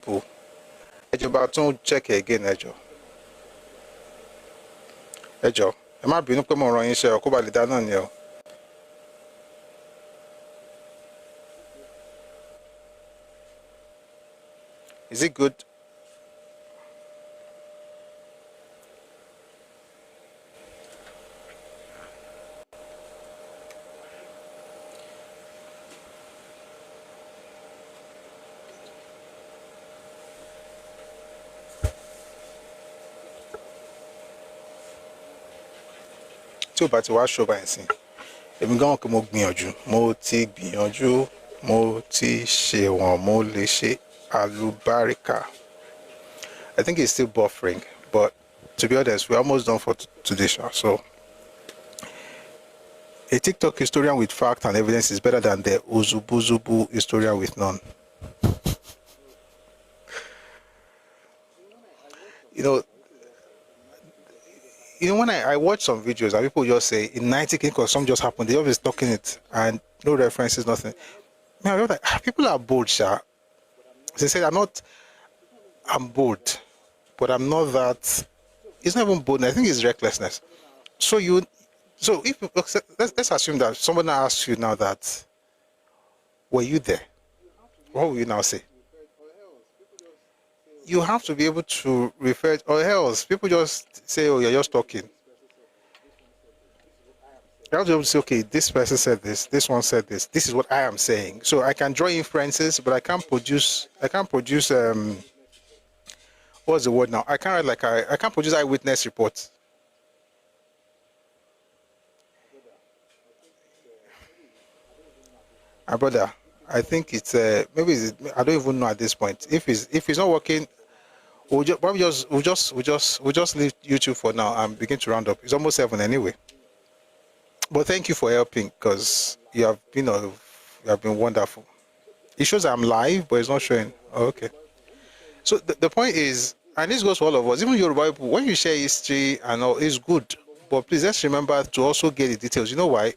people. Ẹjọba tún check again ẹjọ. Ẹjọ, ẹ má bínú pé mo ràn yín iṣẹ́ ọ kó ba lè dá náà ni ọ. Is it good? Tí o bá ti wá ṣọ́ báyìí sí, èmi gan kí mo gbìyànjú, mo ti gbìyànjú, mo ti ṣe wọ̀n, mo lè ṣe àlùbáríkà. I think it's still buffering, but to be honest, we're almost done for today's show. So, a TikTok historian with fact and evidence is better than the Uzubuzubu historian with none. You know, when I watch some videos and people just say in 90 because something just happened, they always talking it and no references, nothing. Man, I feel like people are bold, Sha. They say I'm bold, but I'm not that. It's not even boldness. I think it's recklessness. So if let's assume that someone asks you now that, were you there? What will you now say? You have to be able to refer, or else people just say, oh, you're just talking. You have to be able to say, okay, this person said this one said this is what I am saying. So I can draw inferences, but I can't produce what's the word now? I can't write I can't produce eyewitness reports. My brother, I think it's maybe I don't even know at this point. If it's not working, we'll just leave YouTube for now and begin to round up. It's almost 7 anyway. But thank you for helping because you have been wonderful. It shows I'm live, but it's not showing. Oh, okay. So the point is, and this goes for all of us, even Yoruba people, when you share history and all, it's good. But please let's remember to also get the details. You know why?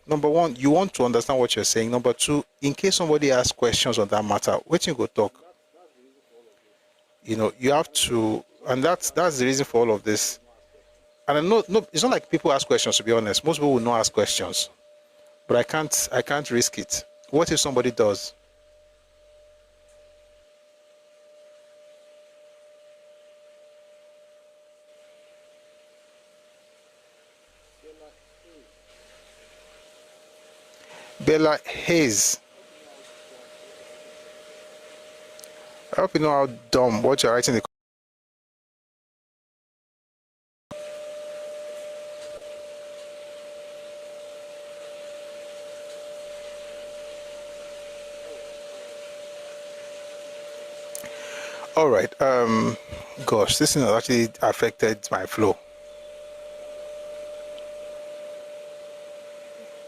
Number one, you want to understand what you're saying. Number two, in case somebody asks questions on that matter, wait till you go talk. You have to, and that's the reason for all of this. And I know, no, it's not like people ask questions, to be honest. Most people will not ask questions. But I can't risk it. What if somebody does? Bella Hayes. I hope you know how dumb what you're writing. All right. Gosh, this thing has actually affected my flow.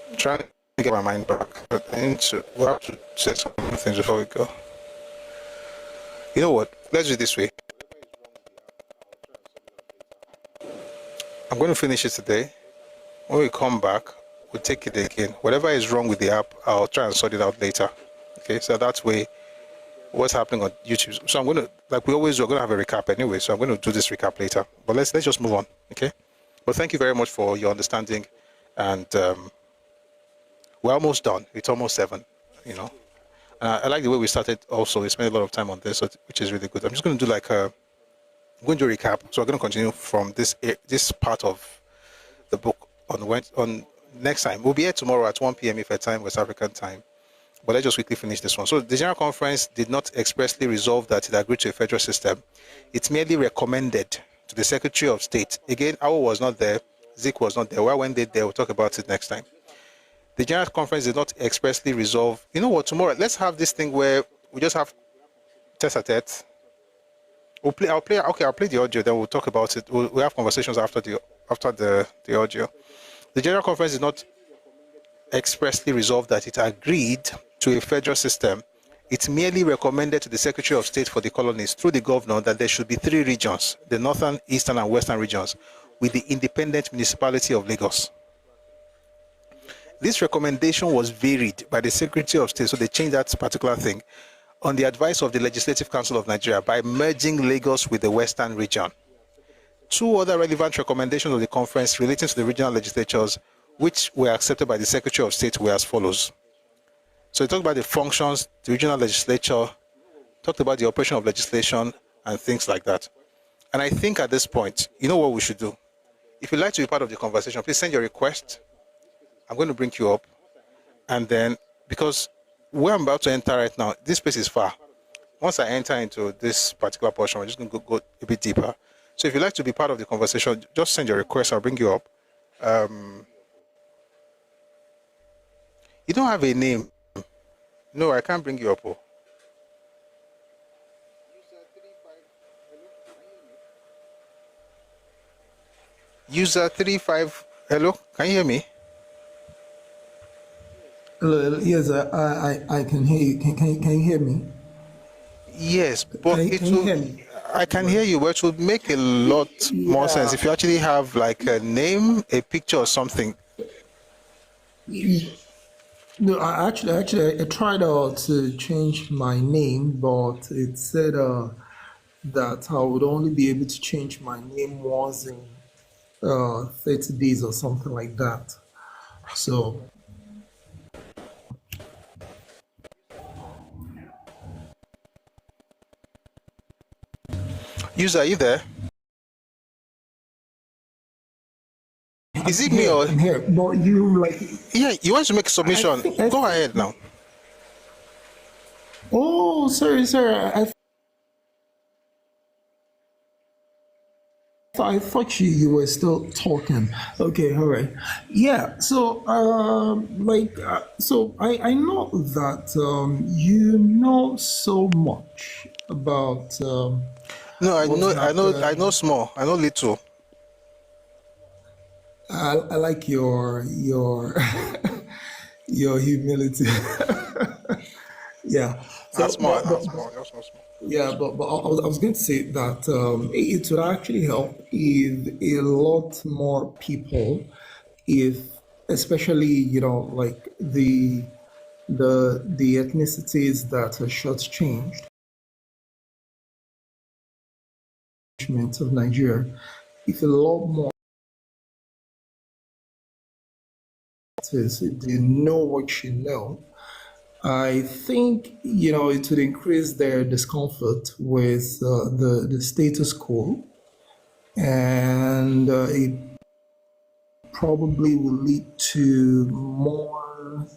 I'm trying to get my mind back, but we'll have to say some things before we go. You know what? Let's do it this way. I'm going to finish it today. When we come back, we'll take it again. Whatever is wrong with the app, I'll try and sort it out later. Okay, so that way, what's happening on YouTube. So I'm going to, like we always do, we're going to have a recap anyway. So I'm going to do this recap later. But let's just move on. Okay. But thank you very much for your understanding, and we're almost done. It's almost 7. I like the way we started also. We spent a lot of time on this, which is really good. I'm just going to do I'm going to do a recap. So we're going to continue from this part of the book on next time. We'll be here tomorrow at 1 p.m. IFE time, West African time. But let's just quickly finish this one. So the General Conference did not expressly resolve that it agreed to a federal system. It merely recommended to the Secretary of State. Again, Awo was not there. Zik was not there. Why weren't they there? We'll talk about it next time. The General Conference did not expressly resolve. You know what? Tomorrow, let's have this thing where we just have tete-a-tete. I'll play the audio, then we'll talk about it. We'll have conversations after the audio. The General Conference did not expressly resolve that it agreed to a federal system. It merely recommended to the Secretary of State for the colonies through the governor that there should be 3 regions, the northern, eastern, and western regions, with the independent municipality of Lagos. This recommendation was varied by the Secretary of State, so they changed that particular thing on the advice of the Legislative Council of Nigeria by merging Lagos with the Western region. Two other relevant recommendations of the conference relating to the regional legislatures, which were accepted by the Secretary of State, were as follows. So it talked about the functions, the regional legislature, talked about the operation of legislation and things like that. And I think at this point, you know what we should do? If you'd like to be part of the conversation, please send your request. I'm going to bring you up. And then, because where I'm about to enter right now, this place is far. Once I enter into this particular portion, we're just going to go a bit deeper. So if you'd like to be part of the conversation, just send your request. I'll bring you up. You don't have a name. No, I can't bring you up. Oh. User 35. Hello, can you hear me? Hello, yes, I can hear you. Can you hear me? Yes, but Can you hear me? I can hear you, but it would make a lot more sense Yeah. if you actually have like a name, a picture, or something. No, I tried to change my name, but it said that I would only be able to change my name once in 30 days or something like that. So, User, are you there? Is it me yeah, or I'm here. But you like, yeah? You want to make a submission? I Go think, ahead now. oh, sorry, I thought you were still talking. Okay, all right. Yeah. So, so I know that you know so much about No, what's I know happened. small. I know little. I like your your humility. Yeah. Not So, small. Not small. Just not small. yeah, but I was going to say that it would actually help if a lot more people, if especially like the ethnicities that are shortchanged of Nigeria, if a lot more they know what you know, I think it would increase their discomfort with the status quo, and it probably will lead to more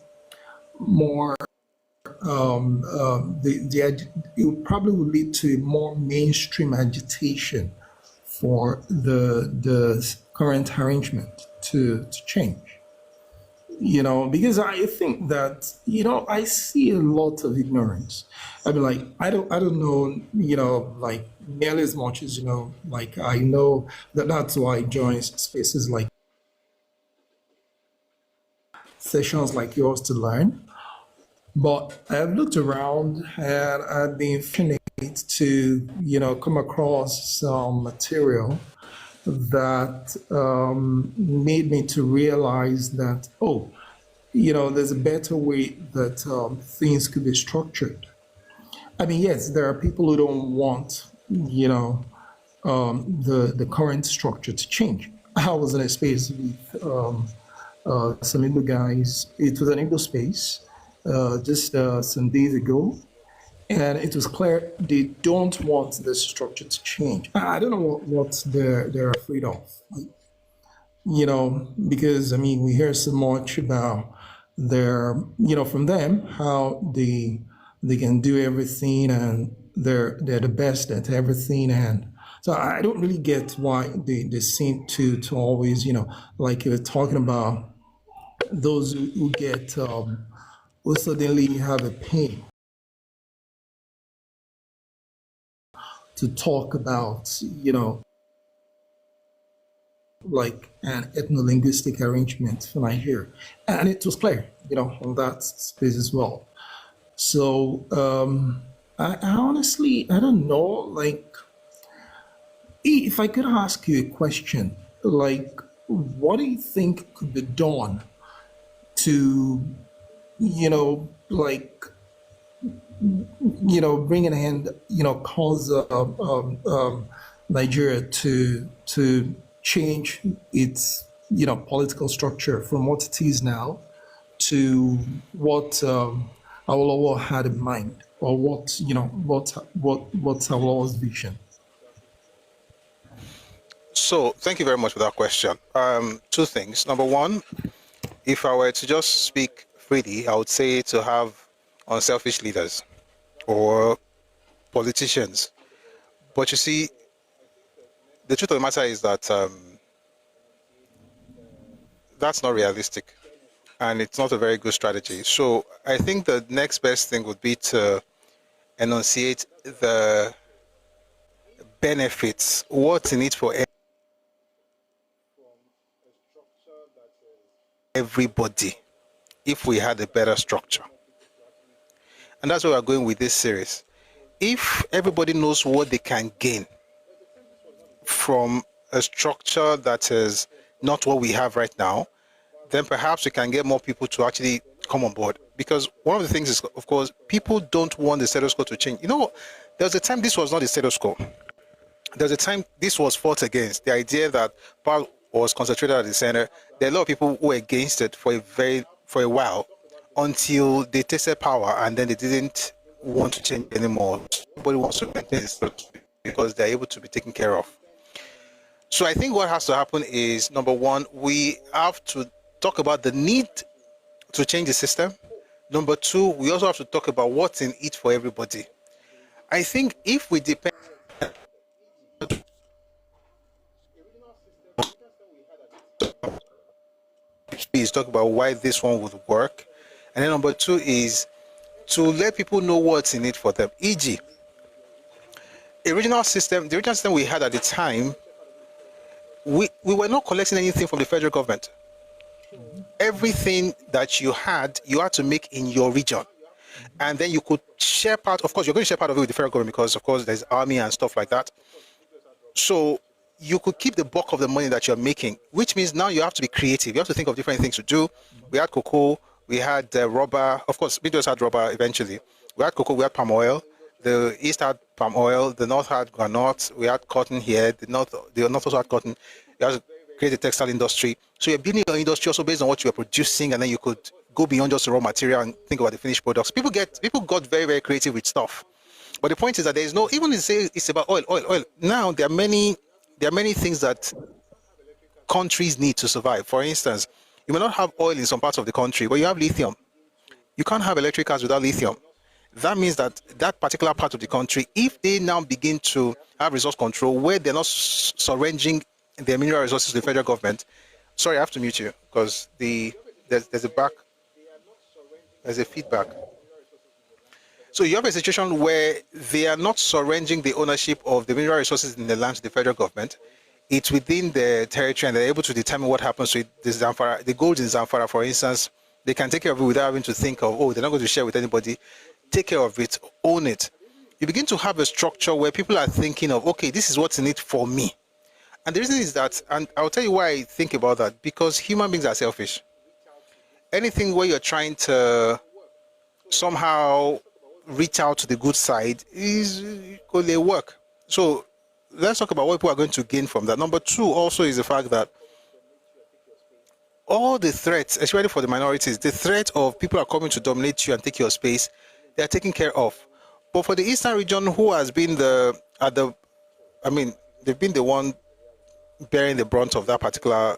it probably will lead to more mainstream agitation for the current arrangement to change. Because I think that I see a lot of ignorance. I mean, like I don't know, like nearly as much as like I know that's why I join spaces like sessions like yours to learn. But I've looked around and I've been fortunate to come across some material that made me to realize that there's a better way that things could be structured. I mean, yes, there are people who don't want the current structure to change. I was in a space with some Igbo guys. It was an Igbo space just some days ago, and it was clear they don't want the structure to change. I don't know what they're afraid of, because I mean we hear so much about from them how they can do everything and they're the best at everything, and so I don't really get why they seem to always like you're talking about those who get who suddenly have a pain to talk about like an ethno-linguistic arrangement for Nigeria, and it was clear on that space as well. So I honestly I don't know, like if I could ask you a question, like what do you think could be done to like bring an end, cause Nigeria to change its, political structure from what it is now to what Awolowo had in mind, or what's Awolowo's vision? So thank you very much for that question. Two things. Number one, if I were to just speak freely, I would say to have unselfish leaders or politicians. But you see, the truth of the matter is that that's not realistic, and it's not a very good strategy. So I think the next best thing would be to enunciate the benefits, what's in it for everybody if we had a better structure. And that's where we're going with this series. If everybody knows what they can gain from a structure that is not what we have right now, then perhaps we can get more people to actually come on board. Because one of the things is, of course, people don't want the status quo to change. There was a time this was not the status quo. There was a time this was fought against. The idea that power was concentrated at the center. There are a lot of people who were against it for a while, until they tasted power, and then they didn't want to change anymore. Nobody wants to maintain this because they're able to be taken care of. So I think what has to happen is, number one, we have to talk about the need to change the system. Number two, we also have to talk about what's in it for everybody. I think if we depend is talk about why this one would work, and then number two is to let people know what's in it for them. E.g., the original system we had at the time, we were not collecting anything from the federal government. Everything that you had to make in your region, and then you could share part. Of course, you're going to share part of it with the federal government because, of course, there's army and stuff like that. So you could keep the bulk of the money that you're making, which means now you have to be creative. You have to think of different things to do. We had cocoa, we had rubber. Of course, Midwest had rubber eventually. We had cocoa, we had palm oil. The East had palm oil. The North had groundnuts. We had cotton here. The North also had cotton. You have to create a textile industry. So you're building your industry also based on what you are producing, and then you could go beyond just the raw material and think about the finished products. People got very, very creative with stuff. But the point is that there is no, even if say it's about oil. Now there are many things that countries need to survive. For instance, you may not have oil in some parts of the country, but you have lithium. You can't have electric cars without lithium. That means that that particular part of the country, if they now begin to have resource control where they're not surrendering their mineral resources to the federal government. Sorry, I have to mute you because there's a feedback. So you have a situation where they are not surrendering the ownership of the mineral resources in the land to the federal government. It's within the territory, and they're able to determine what happens to it. The gold in Zamfara, for instance, they can take care of it without having to think of, they're not going to share with anybody. Take care of it, own it. You begin to have a structure where people are thinking of, okay, this is what's in it for me. And the reason is that, and I'll tell you why I think about that, because human beings are selfish. Anything where you're trying to somehow reach out to the good side is going to work. So let's talk about what people are going to gain from that. Number two also is the fact that all the threats, especially for the minorities, the threat of people are coming to dominate you and take your space, they are taken care of. But for the Eastern region, who has been they've been the one bearing the brunt of that particular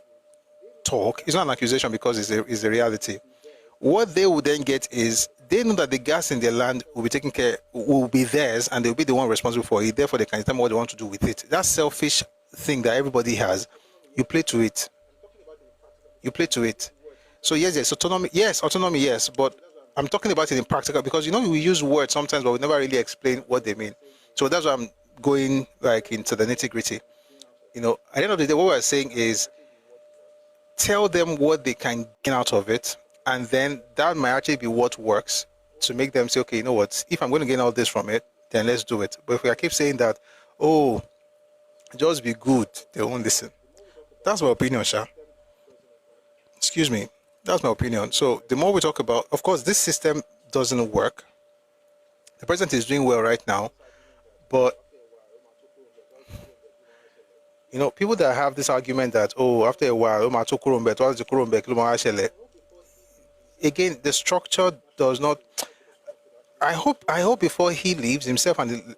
talk. It's not an accusation because it's a reality. What they will then get is they know that the gas in their land will be taken care, will be theirs, and they'll be the one responsible for it. Therefore, they can determine what they want to do with it. That selfish thing that everybody has, you play to it. You play to it. So yes, autonomy. Yes, autonomy. Yes, but I'm talking about it in practical because we use words sometimes, but we never really explain what they mean. So that's why I'm going into the nitty gritty. At the end of the day, what we're saying is tell them what they can gain out of it, and then that might actually be what works to make them say, okay, you know what, if I'm going to gain all this from it, then let's do it. But if we keep saying that, just be good, they won't listen. That's my opinion, Sha. Excuse me. That's my opinion. So the more we talk about, of course, this system doesn't work. The president is doing well right now, but people that have this argument that, oh, after a while, again, the structure does not. I hope before he leaves, himself and the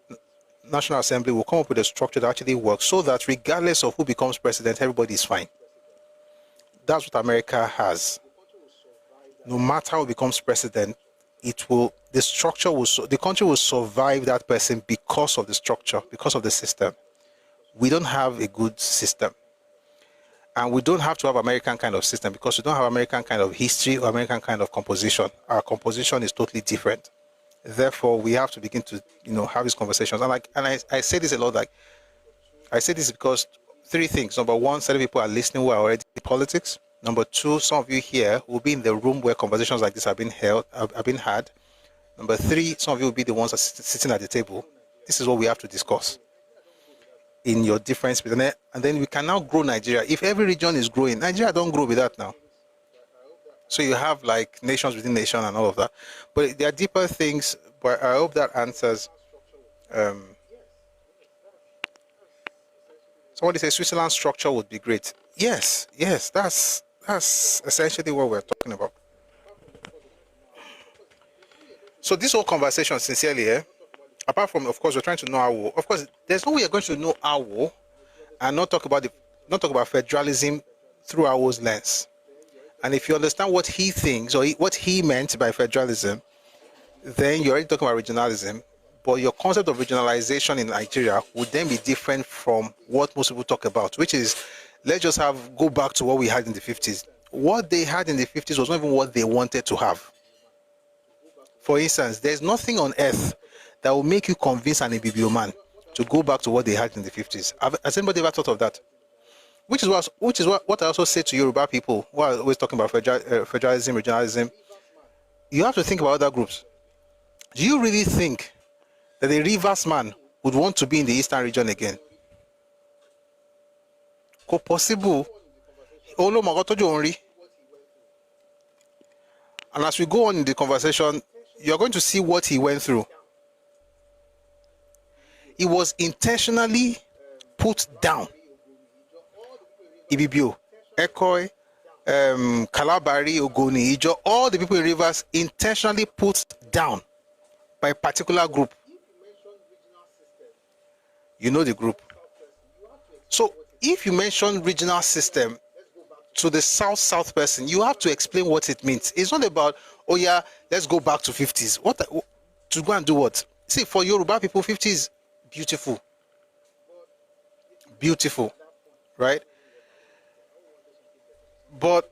National Assembly will come up with a structure that actually works, so that regardless of who becomes president, everybody is fine. That's what America has. No matter who becomes president, the country will survive that person because of the structure, because of the system. We don't have a good system. And we don't have to have American kind of system because we don't have American kind of history or American kind of composition. Our composition is totally different. Therefore, we have to begin to, have these conversations. And I say this a lot. Like, I say this because three things. Number one, certain people are listening who are already in politics. Number two, some of you here will be in the room where conversations like this have been had. Number three, some of you will be the ones that sitting at the table. This is what we have to discuss in your different space. And then we can now grow Nigeria. If every region is growing, Nigeria don't grow with that now. So you have like nations within nation and all of that. But there are deeper things, but I hope that answers. Somebody says Switzerland's structure would be great. Yes, that's essentially what we're talking about. So this whole conversation, sincerely, apart from, of course, we're trying to know Awo. Of course, there's no way you're going to know Awo and not talk about federalism through Awo's lens. And if you understand what he thinks or what he meant by federalism, then you're already talking about regionalism. But your concept of regionalization in Nigeria would then be different from what most people talk about, which is, let's just go back to what we had in the 50s. What they had in the 50s was not even what they wanted to have. For instance, there's nothing on earth that will make you convince an Ibibio man to go back to what they had in the 50s. Has anybody ever thought of that? Which is what I also say to Yoruba people who are always talking about federalism, regionalism. You have to think about other groups. Do you really think that a Rivers man would want to be in the Eastern region again? Possible. And as we go on in the conversation, you're going to see what he went through. He was intentionally put down. Ibibio, Ekoi, Kalabari, Ogoni, Ijo, all the people in Rivers intentionally put down by a particular group. You know the group. So if you mention regional system to the south person, you have to explain what it means. It's not about, oh yeah, let's go back to 50s. To go and do what? See, for Yoruba people, 50s, beautiful. Beautiful, right? But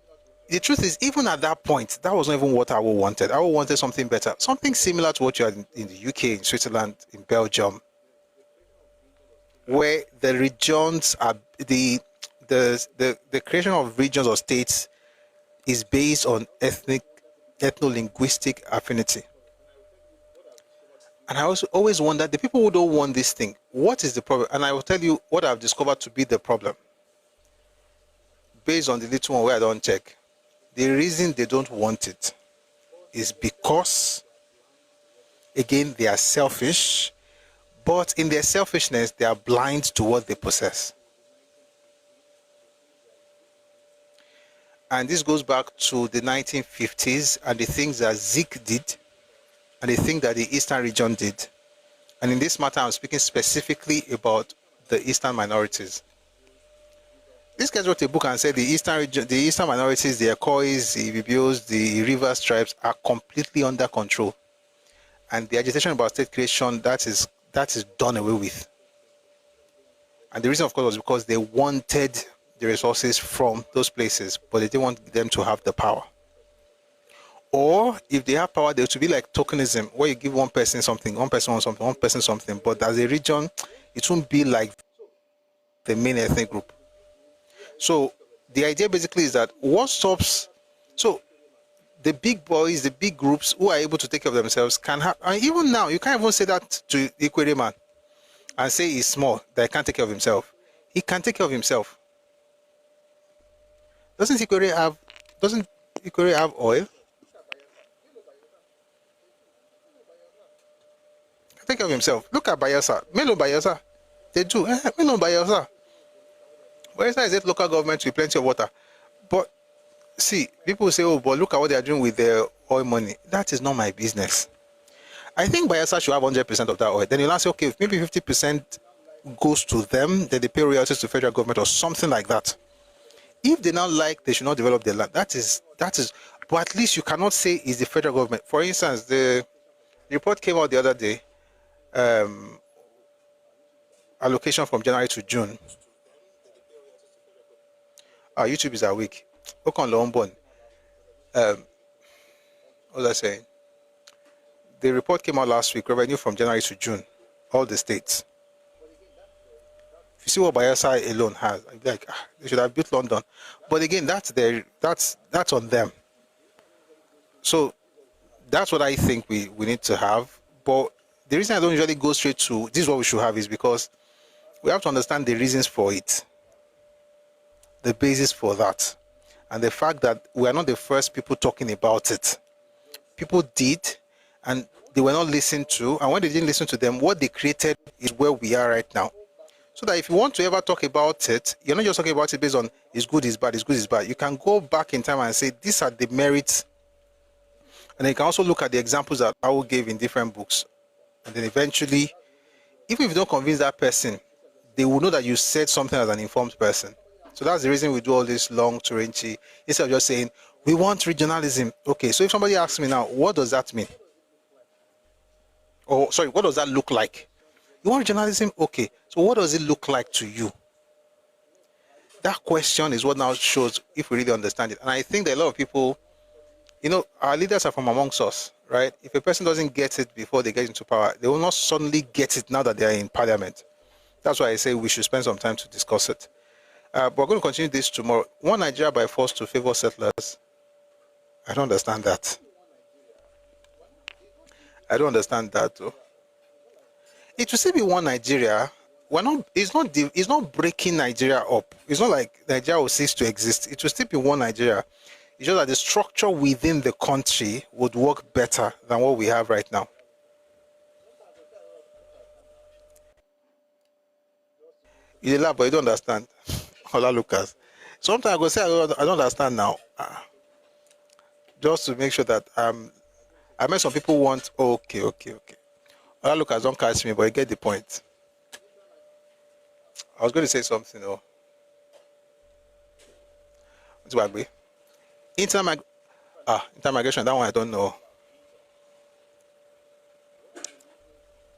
the truth is, even at that point, that wasn't even what I wanted. I wanted something better, something similar to what you had in the UK, in Switzerland, in Belgium, where the regions are the creation of regions or states is based on ethno-linguistic affinity. And I also always wonder, the people who don't want this thing, what is the problem? And I will tell you what I've discovered to be the problem. Based on the little one where I don't check, the reason they don't want it is because, again, they are selfish, but in their selfishness, they are blind to what they possess. And this goes back to the 1950s and the things that Zik did and the things that the Eastern region did. And in this matter, I'm speaking specifically about the Eastern minorities. This guy wrote a book and said the Eastern minorities, the Ekois, the Ibibios, the Rivers tribes are completely under control. And the agitation about state creation, that is done away with. And the reason, of course, was because they wanted the resources from those places, but they didn't want them to have the power. Or if they have power, they would be like tokenism, where you give one person something, one person wants something, one person something, but as a region, it won't be like the main ethnic group. So the idea basically is that what stops, so the big boys, the big groups who are able to take care of themselves can have, and even now, you can't even say that to the Ikwere man and say he's small, that he can't take care of himself. He can take care of himself. Doesn't Ikwere have oil? take care of himself. Look at Bayelsa. Melo Bayelsa. They do. Melo Bayelsa. Bayelsa is a local government with plenty of water. But see, people say, oh, but look at what they are doing with their oil money. That is not my business. I think Bayelsa should have 100% of that oil. Then you'll say, okay, if maybe 50% goes to them, then they pay royalties to federal government or something like that. If they now like, they should not develop their land. That is, but at least you cannot say it's the federal government. For instance, the report came out the other day, allocation from January to June. YouTube is weak. Look on Lombon. What was I saying? The report came out last week, revenue from January to June, all the states. If you see what Bayelsa alone has, I'd be like, they should have built London. But again, that's on them. So that's what I think we need to have. But the reason I don't usually go straight to this is what we should have is because we have to understand the reasons for it, the basis for that, and the fact that we are not the first people talking about it. People did, and they were not listened to, and when they didn't listen to them, what they created is where we are right now. So that if you want to ever talk about it, you're not just talking about it based on it's good, it's bad, it's good, it's bad. You can go back in time and say these are the merits, and then you can also look at the examples that I will give in different books, and then eventually, even if you don't convince that person, they will know that you said something as an informed person. So that's the reason we do all this long Turenchi instead of just saying we want regionalism. Okay, so if somebody asks me now, what does that mean? Or sorry, what does that look like? You want regionalism? Okay, so what does it look like to you? That question is what now shows if we really understand it. And I think that a lot of people, our leaders are from amongst us, right? If a person doesn't get it before they get into power, they will not suddenly get it now that they are in parliament. That's why I say we should spend some time to discuss it. But we're going to continue this tomorrow. One Nigeria by force to favor settlers. I don't understand that. I don't understand that though. It will still be one Nigeria. It's not breaking Nigeria up. It's not like Nigeria will cease to exist. It will still be one Nigeria. It's just that the structure within the country would work better than what we have right now. You laugh, but you don't understand. Hola, Lucas. Sometimes I go say I don't understand now. Just to make sure that I met some people want okay. Hola, Lucas, don't catch me, but you get the point. I was going to say something though. What's about me? Intermigration, that one I don't know.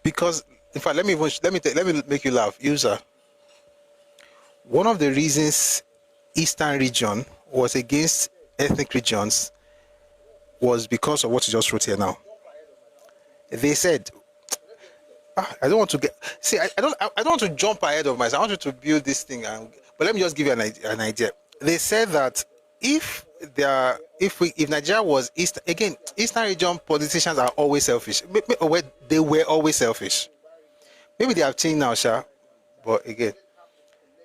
Because in fact, let me make you laugh. User. One of the reasons Eastern region was against ethnic regions was because of what you just wrote here now. They said, I don't want to get, see, I don't want to jump ahead of myself. I want you to build this thing, but let me just give you an idea. They said that if Nigeria was Eastern region politicians are always selfish. They were always selfish. Maybe they have changed now, Sha, but again.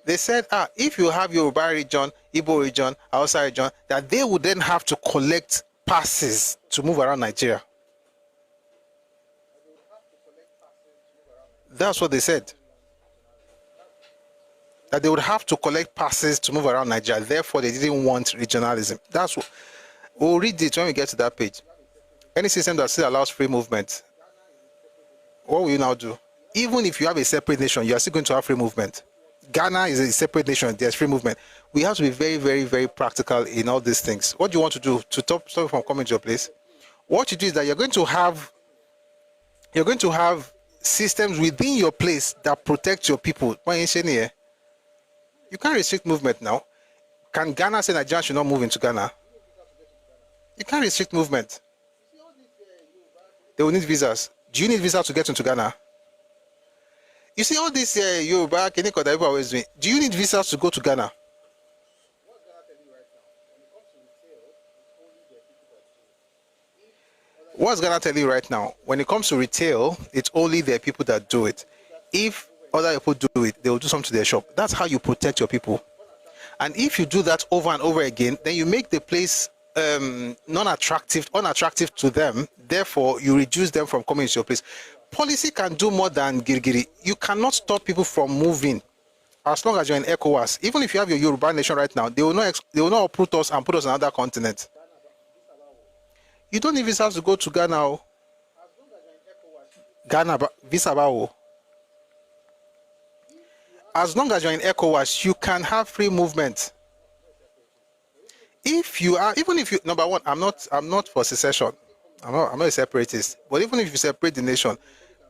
They said, if you have Yoruba region, Igbo region, Hausa region, that they would then have to collect passes to move around Nigeria. That's what they said. That they would have to collect passes to move around Nigeria. Therefore, they didn't want regionalism. That's what we'll read it when we get to that page. Any system that still allows free movement, what will you now do? Even if you have a separate nation, you are still going to have free movement. Ghana is a separate nation. There's free movement. We have to be very, very, very practical in all these things. What do you want to do to stop from coming to your place? What you do is that you're going to have systems within your place that protect your people. You can't restrict movement now. Can Ghana say Nigeria should not move into Ghana? You can't restrict movement. They will need visas. Do you need visas to get into Ghana? You see all this Yoruba, Keniko that people are always doing. Do you need visas to go to Ghana? What's Ghana telling you right now? When it comes to retail, it's only the people that do it. If other people do it, they will do something to their shop. That's how you protect your people. And if you do that over and over again, then you make the place unattractive to them. Therefore, you reduce them from coming to your place. policy can do more than girigiri. You cannot stop people from moving as long as you're in ECOWAS. Even if you have your Yoruba nation right now, they will not uproot us and put us on another continent. You don't need visas to go to Ghana. Ghana visa bao. As long as you're in ECOWAS, you can have free movement. If you are, even if you, number one, I'm not for secession. I'm not a separatist. But even if you separate the nation,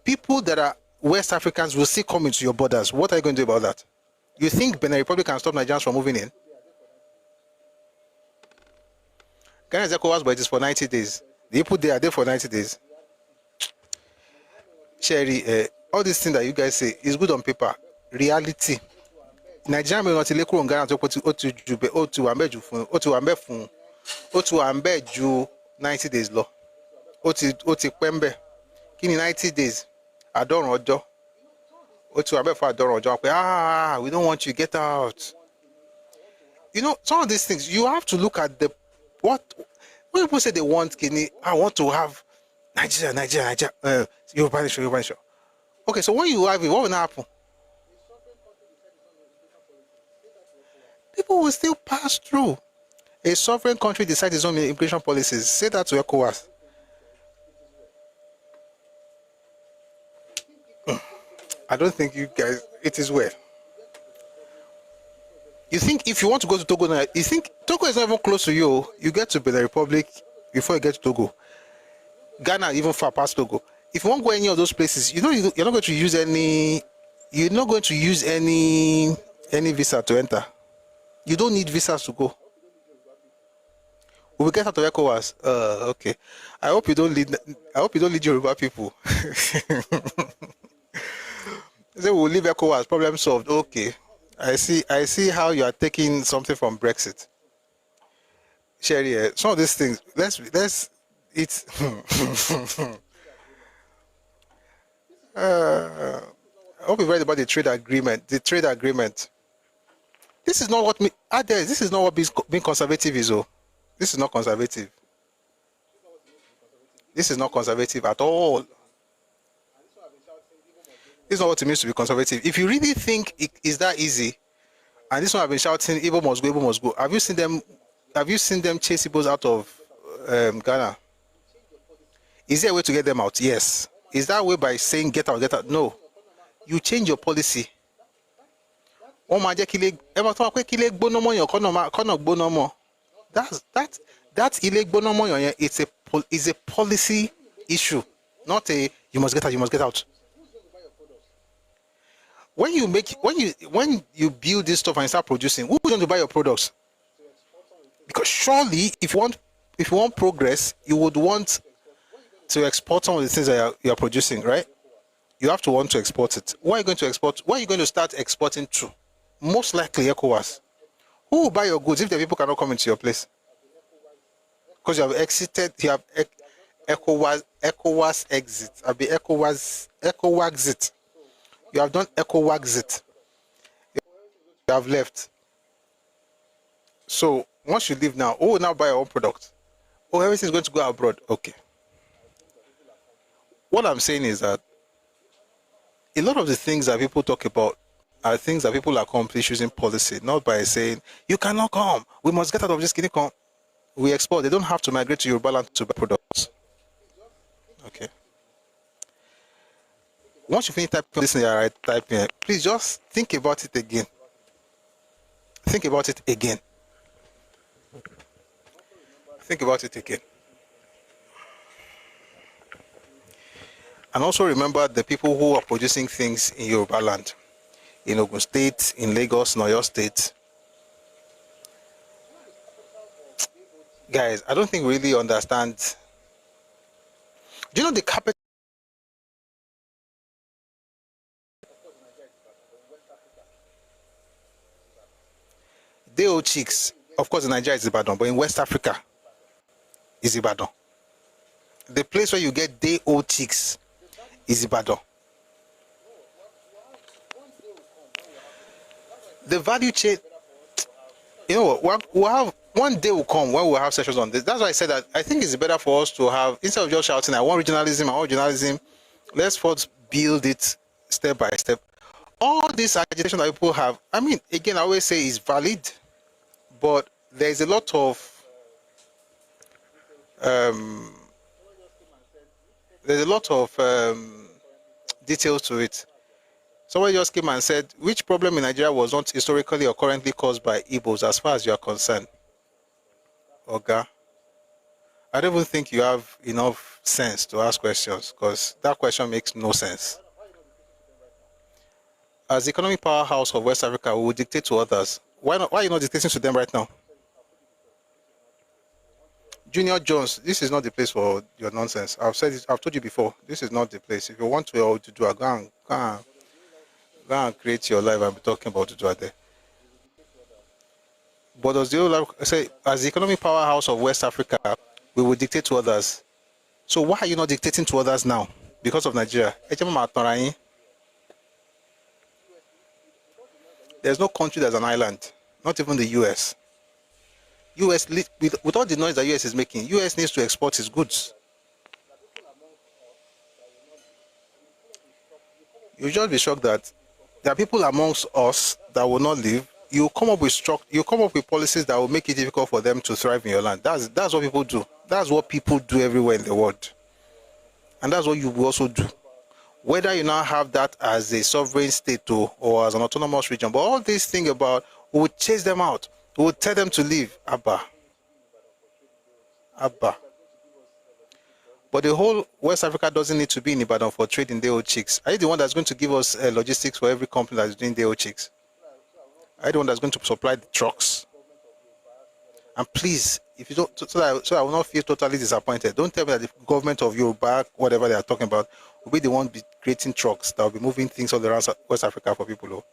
people that are West Africans will still come into your borders. What are you going to do about that? You think Benin Republic can stop Nigerians from moving in? Ghana is ECOWAS, but it is for 90 days. The people they are there for 90 days. Sherry, all these things that you guys say is good on paper. Reality. Nigeria may not let Ghana to Jube, to Ambeju 90 days law. Oti Pembe. Kini 90 days. I don't know. Otu Ambe for I don't know. We don't want you, get out. You know, some of these things you have to look at when people say they want Kini, I want to have Nigeria, Yoruba nation. Okay, so when you have it, what will happen? People will still pass through. A sovereign country decides its own immigration policies. Say that to ECOWAS. I don't think you guys, it is well. You think if you want to go to Togo now, you think Togo is not even close to you. You get to Benin Republic before you get to Togo. Ghana even far past Togo. If you won't go any of those places, you know you're not going to use any. You're not going to use any visa to enter. You don't need visas to go. We will get out of ECOWAS. Okay. I hope you don't lead. I hope you don't lead Yoruba people. Say we'll leave ECOWAS. Problem solved. Okay. I see how you are taking something from Brexit. Sherry, some of these things. Let's. It's. I hope you read about the trade agreement. The trade agreement. This is not what this is not what being conservative is. Oh, this is not conservative. This is not conservative at all. This is not what it means to be conservative. If you really think it is that easy, and this one I've been shouting, Igbo must go, Igbo must go. Have you seen them? Have you seen them chase Igbos out of Ghana? Is there a way to get them out? Yes. Is that way by saying get out, get out? No. You change your policy. That's it's a policy issue, not a you must get out, you must get out. When you build this stuff and start producing, who's going to buy your products? Because surely if you want progress, you would want to export some of the things that you are producing, right? You have to want to export it. What are you going to export? What are you going to start exporting to? Most likely ECOWAS. Who will buy your goods if the people cannot come into your place? Because you have exited, you have ECOWAS exit. I'll be ECOWAS exit. You have done ECOWAS. You have left. So once you leave now, who will now buy your own product? Oh, everything's going to go abroad. Okay. What I'm saying is that a lot of the things that people talk about are things that people accomplish using policy, not by saying, you cannot come, we must get out of this, can you come? We export, they don't have to migrate to Yoruba land to buy products. Okay. Once you finish typing this in your typing, please just think about it again. Think about it again. Think about it again. And also remember the people who are producing things in Yoruba land, in Ogun State, in Lagos, in Oyo State. Guys, I don't think we really understand. Do you know the capital? Day-old chicks, of course in Nigeria is Ibadan, but in West Africa is Ibadan. The place where you get day-old chicks is Ibadan. The value chain, you know what, we'll have, one day will come when we'll have sessions on this. That's why I said that I think it's better for us to have, instead of just shouting, I want regionalism, Let's first build it step by step. All this agitation that people have, I mean, again, I always say is valid, but there's a lot of details to it. Somebody just came and said, which problem in Nigeria was not historically or currently caused by Igbos as far as you are concerned? Oga, I don't even think you have enough sense to ask questions, because that question makes no sense. As the economic powerhouse of West Africa, we will dictate to others. Why not? Why are you not dictating to them right now? Junior Jones, this is not the place for your nonsense. I've said it, I've told you before, this is not the place. If you want to do, go and create your life and be talking about it right there. But does the whole say, as the economic powerhouse of West Africa, we will dictate to others. So why are you not dictating to others now? Because of Nigeria. There's no country that's an island, not even the US. US, with all the noise that US is making, US needs to export its goods. You'll just be shocked that there are people amongst us that will not live. You come up with policies that will make it difficult for them to thrive in your land. That's what people do. That's what people do everywhere in the world. And that's what you will also do. Whether you now have that as a sovereign state or as an autonomous region. But all this thing about, we will chase them out. We will tell them to leave. Abba. But the whole West Africa doesn't need to be in Ibadan for trading day old chicks. Are you the one that's going to give us logistics for every company that's doing day old chicks? Are you the one that's going to supply the trucks? And please, if you don't, so I will not feel totally disappointed. Don't tell me that the government of Yoruba, whatever they are talking about, will be the one creating trucks that will be moving things all around West Africa for people.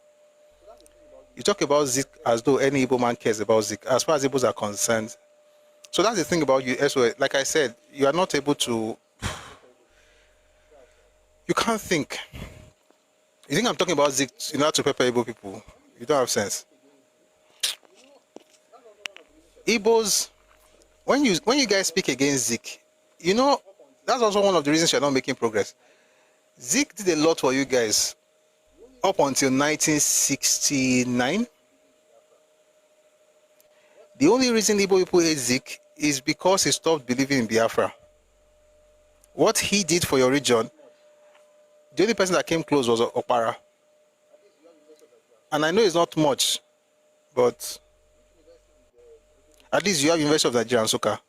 You talk about Zik as though any Igbo man cares about Zik. As far as Igbos are concerned, so that's the thing about you. Like I said, you are not able to. You can't think. You think I'm talking about Zik in order to pepper Igbo people? You don't have sense. Igbos, when you guys speak against Zik, that's also one of the reasons you're not making progress. Zik did a lot for you guys up until 1969. The only reason Igbo people hate Zik is because he stopped believing in Biafra. What he did for your region, the only person that came close was Okpara. And I know it's not much, but at least you have University of Nigeria and Nsukka.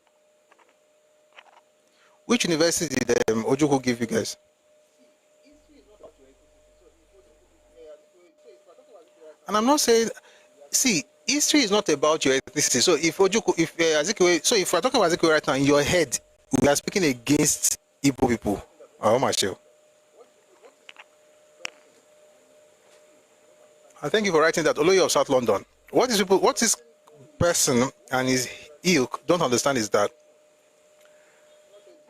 Which university did Ojukwu give you guys? And I'm not saying, see, history is not about your ethnicity. So if if we're talking about Azikiwe right now, in your head, we are speaking against Igbo people. Oh my show. And thank you for writing that. Oloye of South London. What this person and his ilk don't understand is that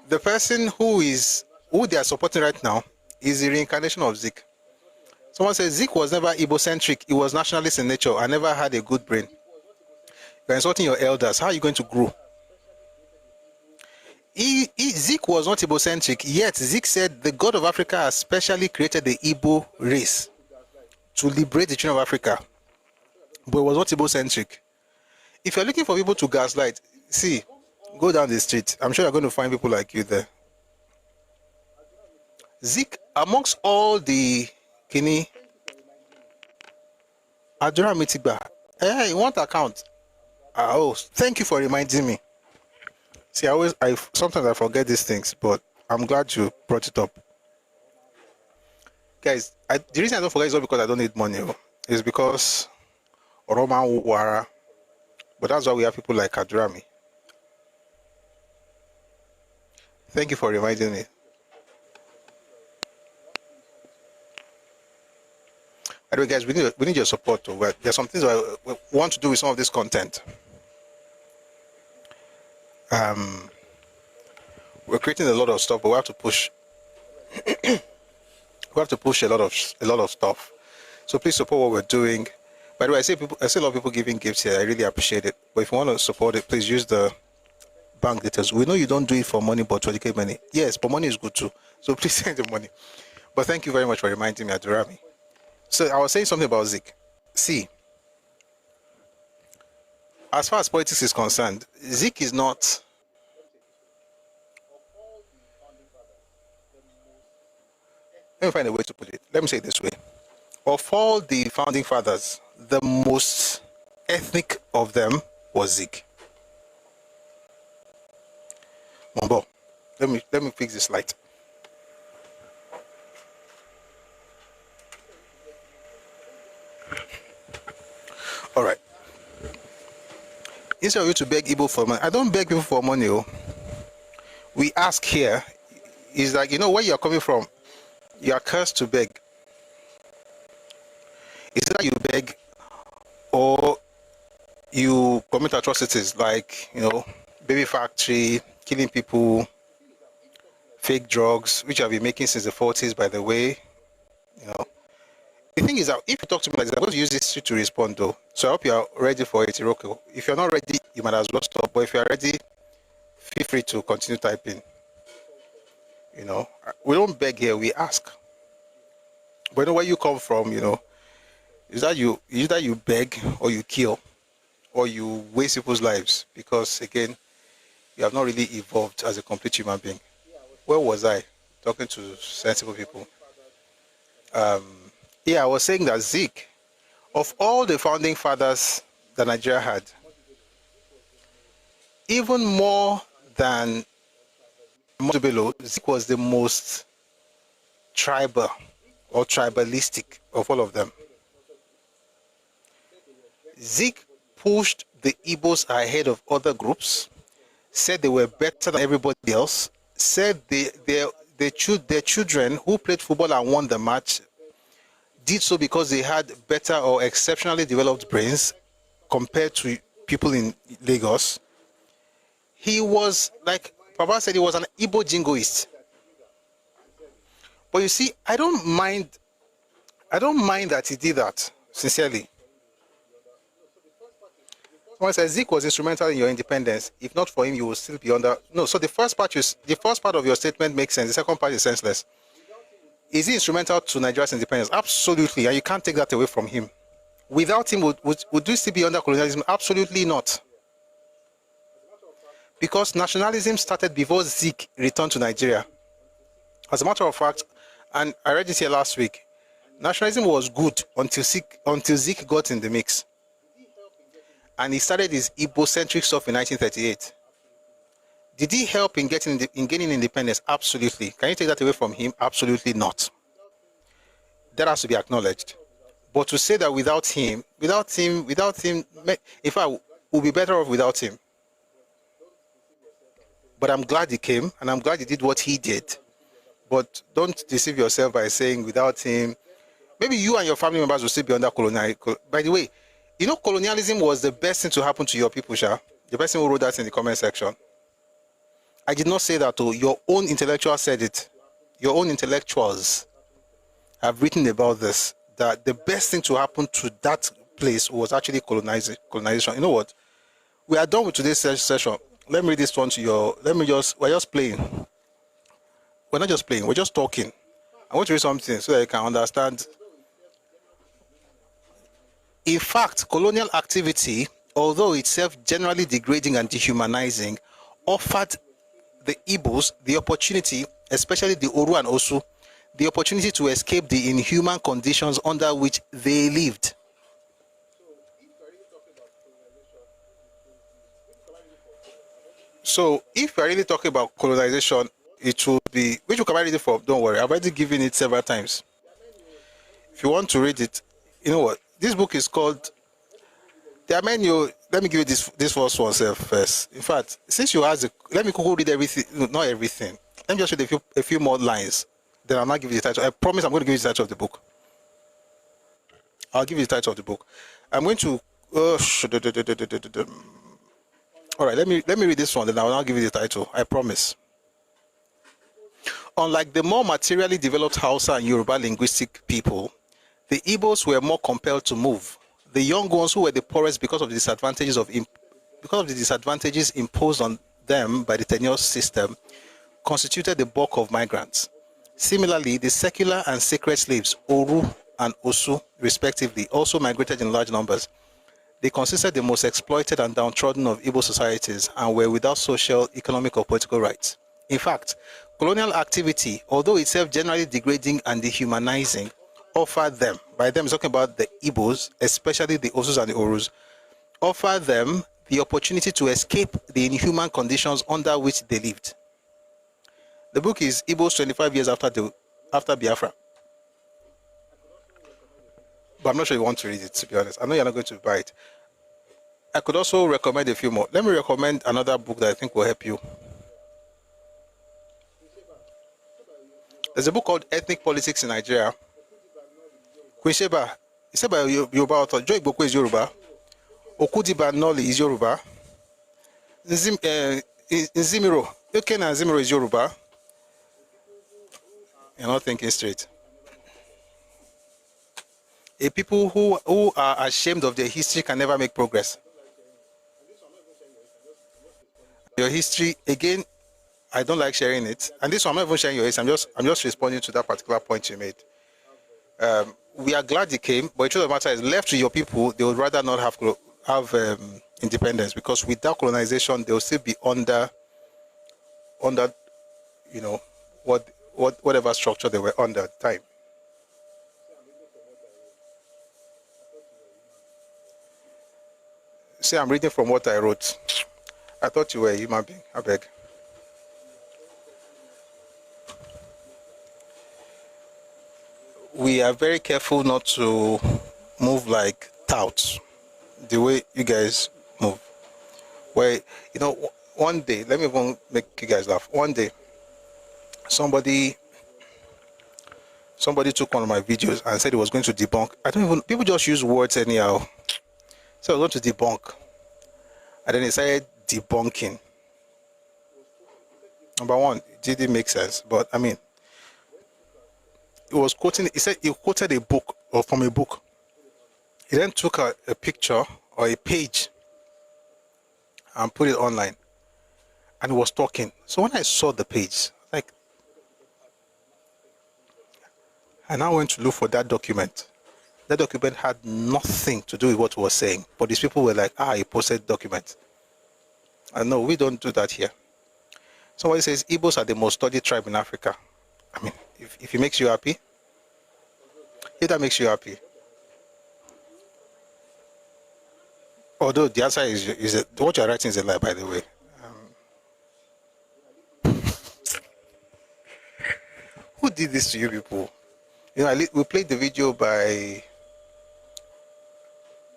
the person who they are supporting right now is the reincarnation of Zik. Someone says Zik was never Igbo-centric. He was nationalist in nature and never had a good brain. You're insulting your elders. How are you going to grow? Zik was not Igbo-centric, yet Zik said the God of Africa has specially created the Igbo race to liberate the children of Africa. But it was not Igbo-centric. If you're looking for people to gaslight, see, go down the street. I'm sure you're going to find people like you there. Zik, amongst all the Kini, Adura Mitigba, hey, you want account? Oh, thank you for reminding me. See, sometimes I forget these things, but I'm glad you brought it up. Guys, the reason I don't forget is not because I don't need money. It's because Roman Wara. But that's why we have people like Adurami. Thank you for reminding me. Anyway, guys, we need your support. There's some things we want to do with some of this content. We're creating a lot of stuff, but we have to push. We have to push a lot of stuff. So please support what we're doing. By the way, I see a lot of people giving gifts here. I really appreciate it. But if you want to support it, please use the bank details. We know you don't do it for money, but to educate money. Yes, but money is good too. So please send the money. But thank you very much for reminding me, Adurami. So I was saying something about Zik. See, as far as politics is concerned, Zik is not. Let me find a way to put it. Let me say it this way. Of all the founding fathers, the most ethnic of them was Zik. Mambo, let me fix this light. All right. Instead of you to beg Igbo for money, I don't beg people for money. Oh. We ask here, is like, where you're coming from, you are cursed to beg. Is that you beg or you commit atrocities like, baby factory, killing people, fake drugs, which I've been making since the 40s, by the way. The thing is that if you talk to me like this, I'm going to use this to respond though. So I hope you are ready for it, Iroko. If you're not ready, you might as well stop. But if you are ready, feel free to continue typing. We don't beg here, we ask. But where you come from, is that either you beg or you kill or you waste people's lives because, again, you have not really evolved as a complete human being. Where was I? Talking to sensible people. I was saying that Zik, of all the founding fathers that Nigeria had, even more than Montebello, Zik was the most tribal or tribalistic of all of them. Zik pushed the Igbos ahead of other groups, said they were better than everybody else, said their children who played football and won the match did so because they had better or exceptionally developed brains compared to people in Lagos. He was, like Papa said, he was an Igbo jingoist. But you see, I don't mind that he did that, sincerely. Someone says Zik was instrumental in your independence. If not for him, you will still be under. No, so the first part of your statement makes sense. The second part is senseless. Is he instrumental to Nigeria's independence? Absolutely, and you can't take that away from him. Without him, would we still be under colonialism? Absolutely not. Because nationalism started before Zik returned to Nigeria. As a matter of fact, and I read this here last week, nationalism was good until Zik got in the mix. And he started his Igbo-centric stuff in 1938. Did he help in gaining independence? Absolutely. Can you take that away from him? Absolutely not. That has to be acknowledged. But to say that without him, in fact, we'll be better off without him. But I'm glad he came, and I'm glad he did what he did. But don't deceive yourself by saying without him, maybe you and your family members will still be under colonial. By the way, colonialism was the best thing to happen to your people, Sha. The person who wrote that in the comment section. I did not say that, your own intellectuals said it. Your own intellectuals have written about this, that the best thing to happen to that place was actually colonization. You know what? We are done with today's session. Let me read this one to we're just playing. We're not just playing, we're just talking. I want to read something so that you can understand. In fact, colonial activity, although itself generally degrading and dehumanizing, offered the Igbos the opportunity, especially the Oru and Osu, the opportunity to escape the inhuman conditions under which they lived. So, if we're really talking about colonization, it will be, which book am I reading from? Don't worry, I've already given it several times. If you want to read it, you know what? This book is called, there are many, let me give you this first one first. In fact, since you asked, let me go read everything, no, not everything. Let me just read a few more lines. Then I'll not give you the title. I promise I'm going to give you the title of the book. I'll give you the title of the book. I'm going to, all right, let me read this one, then I will not give you the title. I promise. Unlike the more materially developed Hausa and Yoruba linguistic people, the Igbos were more compelled to move. The young ones who were the poorest because of the disadvantages imposed on them by the tenure system constituted the bulk of migrants. Similarly, the secular and sacred slaves, Oru and Osu, respectively, also migrated in large numbers. They consisted the most exploited and downtrodden of Igbo societies and were without social, economic, or political rights. In fact, colonial activity, although itself generally degrading and dehumanizing, offered them, by them, talking about the Igbos, especially the Osus and the Orus, offered them the opportunity to escape the inhuman conditions under which they lived. The book is Igbos 25 years after Biafra. But I'm not sure you want to read it, to be honest. I know you're not going to buy it. I could also recommend a few more. Let me recommend another book that I think will help you. There's a book called Ethnic Politics in Nigeria. Queen Sheba, it's by Yoruba author. Joy Boko is Yoruba. Okudiba Noli is Yoruba. Nzimiro, Yoken and Nzimiro is Yoruba. You're not thinking straight. A people who are ashamed of their history can never make progress. Your history, again, I don't like sharing it. And this one, I'm not even sharing your history. I'm just responding to that particular point you made. We are glad you came, but the truth of the matter is, left to your people, they would rather not have independence, because without colonization, they will still be under, you know, whatever structure they were under at the time. See, I'm reading from what I wrote. I thought you were a human being. I beg. We are very careful not to move like touts, the way you guys move. Where, you know, one day, let me even make you guys laugh. One day, somebody took one of my videos and said he was going to debunk. People just use words anyhow. So I was going to debunk. And then he started debunking. Number one, it didn't make sense. But I mean, he said he quoted a book, or from a book. He then took a picture or a page and put it online. And he was talking. So when I saw the page, like, I now went to look for that document. That document had nothing to do with what he was saying. But these people were like, he posted document. And no, we don't do that here. Somebody says, Igbos are the most studied tribe in Africa. I mean, if it makes you happy, if that makes you happy. Although the answer is what you're writing is a lie, by the way. Who did this to you people? You know, we played the video by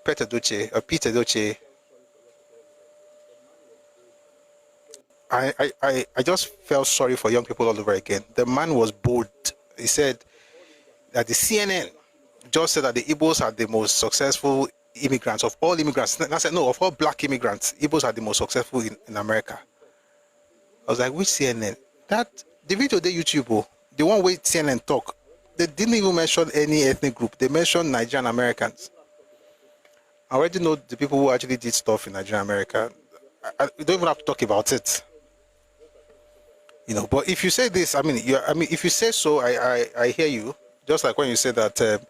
Peter Doce. I just felt sorry for young people all over again. The man was bold. He said that the CNN just said that the Igbos are the most successful immigrants of all immigrants. And I said, no, of all black immigrants, Igbos are the most successful in America. I was like, which CNN? The video they YouTube, the one where CNN talk, they didn't even mention any ethnic group. They mentioned Nigerian Americans. I already know the people who actually did stuff in Nigeria America. We don't even have to talk about it. You know, but if you say this, if you say so, I hear you. Just like when you say that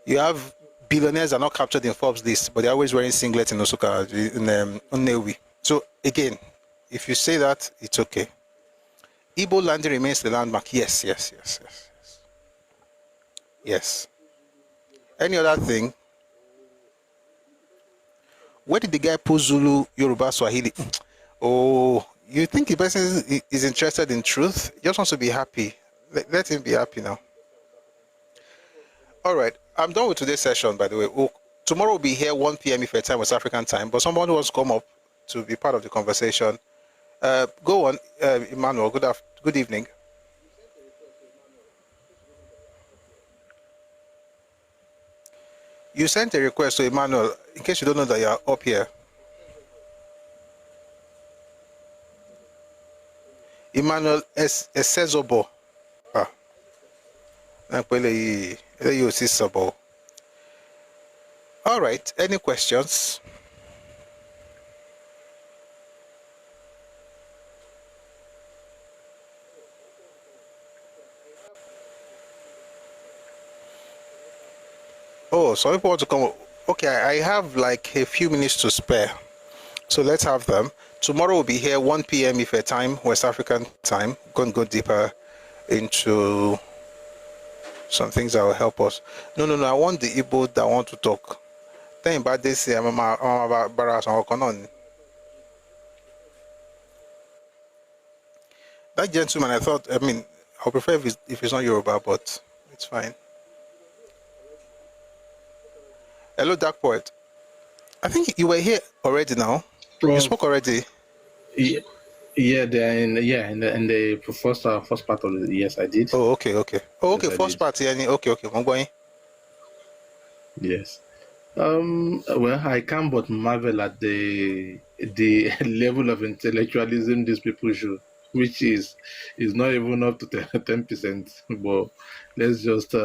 you have billionaires are not captured in Forbes list, but they're always wearing singlets in Osaka, in Nnewi. So again, if you say that, it's okay. Igbo land remains the landmark. Yes. Any other thing? Where did the guy put Zulu, Yoruba, Swahili? Oh, you think the person is interested in truth? He just wants to be happy. Let him be happy now. All right. I'm done with today's session, by the way. Tomorrow we'll be here 1 p.m. if your time was African time, but someone wants to come up to be part of the conversation. Go on, Emmanuel. Good evening. You sent a request to Emmanuel, in case you don't know that you're up here. Emmanuel Esezobo. All right, any questions? Oh, some people want to come. Okay, I have like a few minutes to spare. So let's have them. Tomorrow we'll be here 1 p.m. Ife time, West African time. Going to go deeper into some things that will help us. No. I want the Igbo that want to talk. Then about this, I'm about that gentleman. I mean, I'll prefer if it's not Yoruba, but it's fine. Hello, Dark Poet. I think you were here already now. You Prof, spoke already. yeah, in the first part of the yes, I did. Oh, okay. Oh, Yes, okay. I First did. part, yeah. Okay. I'm going. Yes. Well, I can't but marvel at the level of intellectualism these people show, which is not even up to 10%. But let's just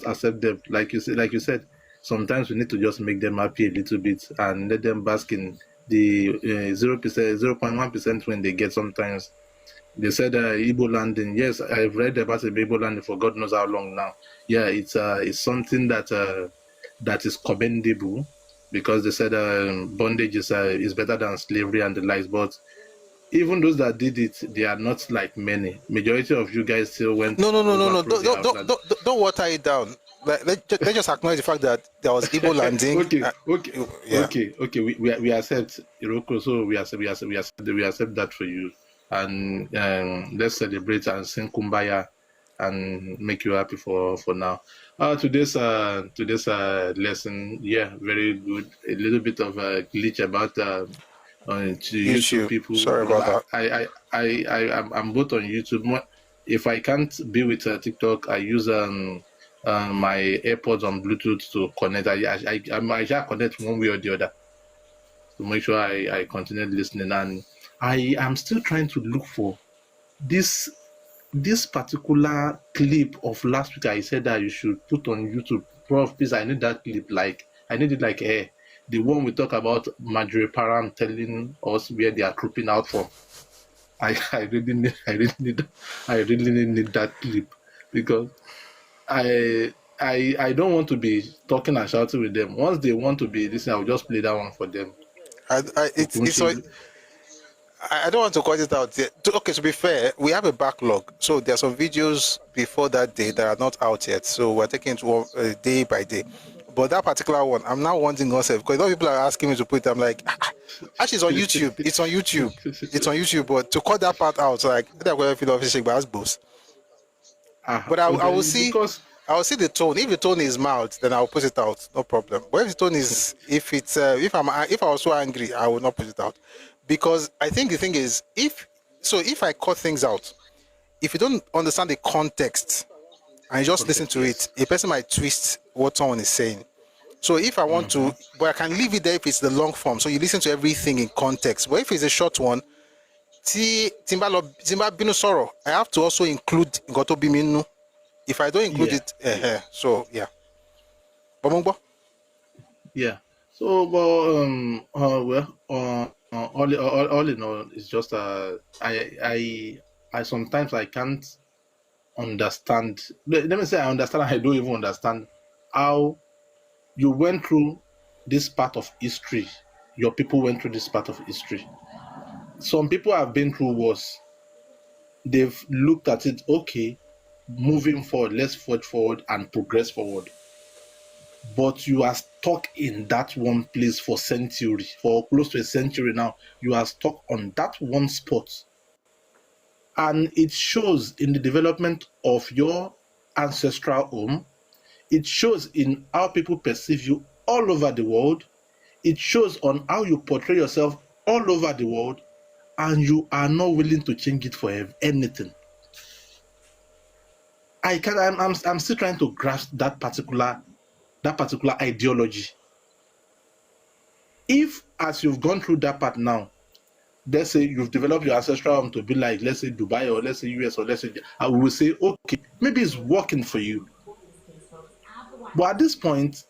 accept them. Like you said, sometimes we need to just make them happy a little bit and let them bask in the 0%, 0.1% when they get sometimes. They said Igbo landing. Yes, I've read about the Igbo landing for God knows how long now. Yeah, it's something that is commendable because they said bondage is better than slavery and the likes. But even those that did it, they are not like many. Majority of you guys still went No. over Don't, through the don't, outland. don't water it down. Let's just acknowledge the fact that there was Igbo landing. Okay. Yeah. We accept Iroko, so we accept that for you, and let's celebrate and sing Kumbaya and make you happy for now. Today's lesson, yeah, very good. A little bit of a glitch about to YouTube YouTube. people Sorry because about that. I'm both on YouTube. If I can't be with TikTok, I use my AirPods on Bluetooth to connect. I shall connect one way or the other to make sure I continue listening. And I am still trying to look for this particular clip of last week. I said that you should put on YouTube. Prof, please, I need that clip. Like I need it like the one we talk about Marjorie Parham telling us where they are trooping out from. I really need that clip because I don't want to be talking and shouting with them. Once they want to be listening, I'll just play that one for them. I don't want to cut it out yet. Okay, to be fair, we have a backlog. So there are some videos before that day that are not out yet. So we're taking it day by day. But that particular one, I'm now wanting also because a lot of people are asking me to put it. I'm like, actually, it's on YouTube. It's on YouTube. It's on YouTube. But to cut that part out, like, they're going to feel official, but that's both. But I will see. Because I will see the tone. If the tone is mild, then I'll put it out. No problem. But if the tone is, if I was so angry, I will not put it out, because I think the thing is, if I cut things out, if you don't understand the context and you just listen to it, a person might twist what someone is saying. So if I want to, but I can leave it there if it's the long form. So you listen to everything in context. But if it's a short one, Timba Binu Soro, I have to also include Goto Biminu. If I don't include it, so yeah. Bomongbo? yeah. So, but all in all, it's just I sometimes I can't understand. Let me say I understand. I don't even understand how you went through this part of history. Your people went through this part of history. Some people have been through worse. They've looked at it. Okay, moving forward, let's forge forward and progress forward. But you are stuck in that one place for close to a century now. You are stuck on that one spot. And it shows in the development of your ancestral home. It shows in how people perceive you all over the world. It shows on how you portray yourself all over the world. And you are not willing to change it for anything. I'm still trying to grasp that particular ideology. If, as you've gone through that part now, let's say you've developed your ancestral home to be like, let's say Dubai or let's say US or let's say, I will say, okay, maybe it's working for you. But at this point,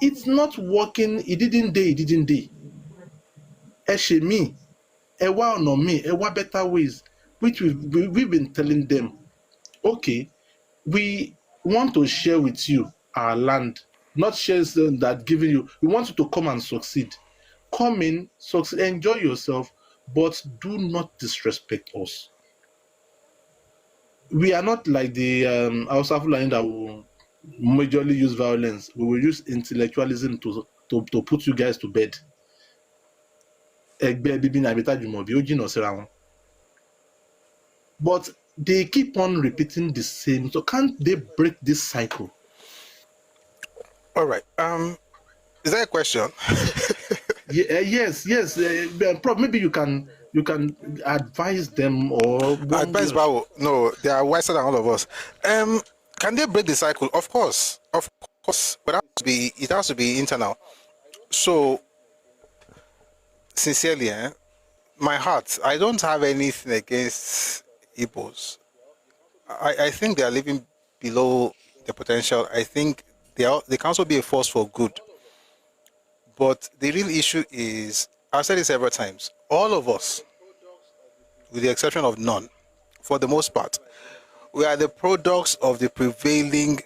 it's not working. It didn't day. Me, ewa no me, ewa better ways, which we've been telling them, okay, we want to share with you our land, not shares that giving you. We want you to come and succeed. Come in, succeed, enjoy yourself, but do not disrespect us. We are not like the Hausa Fulani that will majorly use violence. We will use intellectualism to put you guys to bed. But they keep on repeating the same. So can't they break this cycle? All right. Is that a question? Yeah, yes. Maybe you can advise them or Advice, Bawo. No, they are wiser than all of us. Can they break the cycle? Of course, but it has to be internal. So, sincerely, my heart, I don't have anything against Igbos. I think they are living below their potential. I think they can also be a force for good. But the real issue is, I've said it several times, all of us, with the exception of none, for the most part, we are the products of the prevailing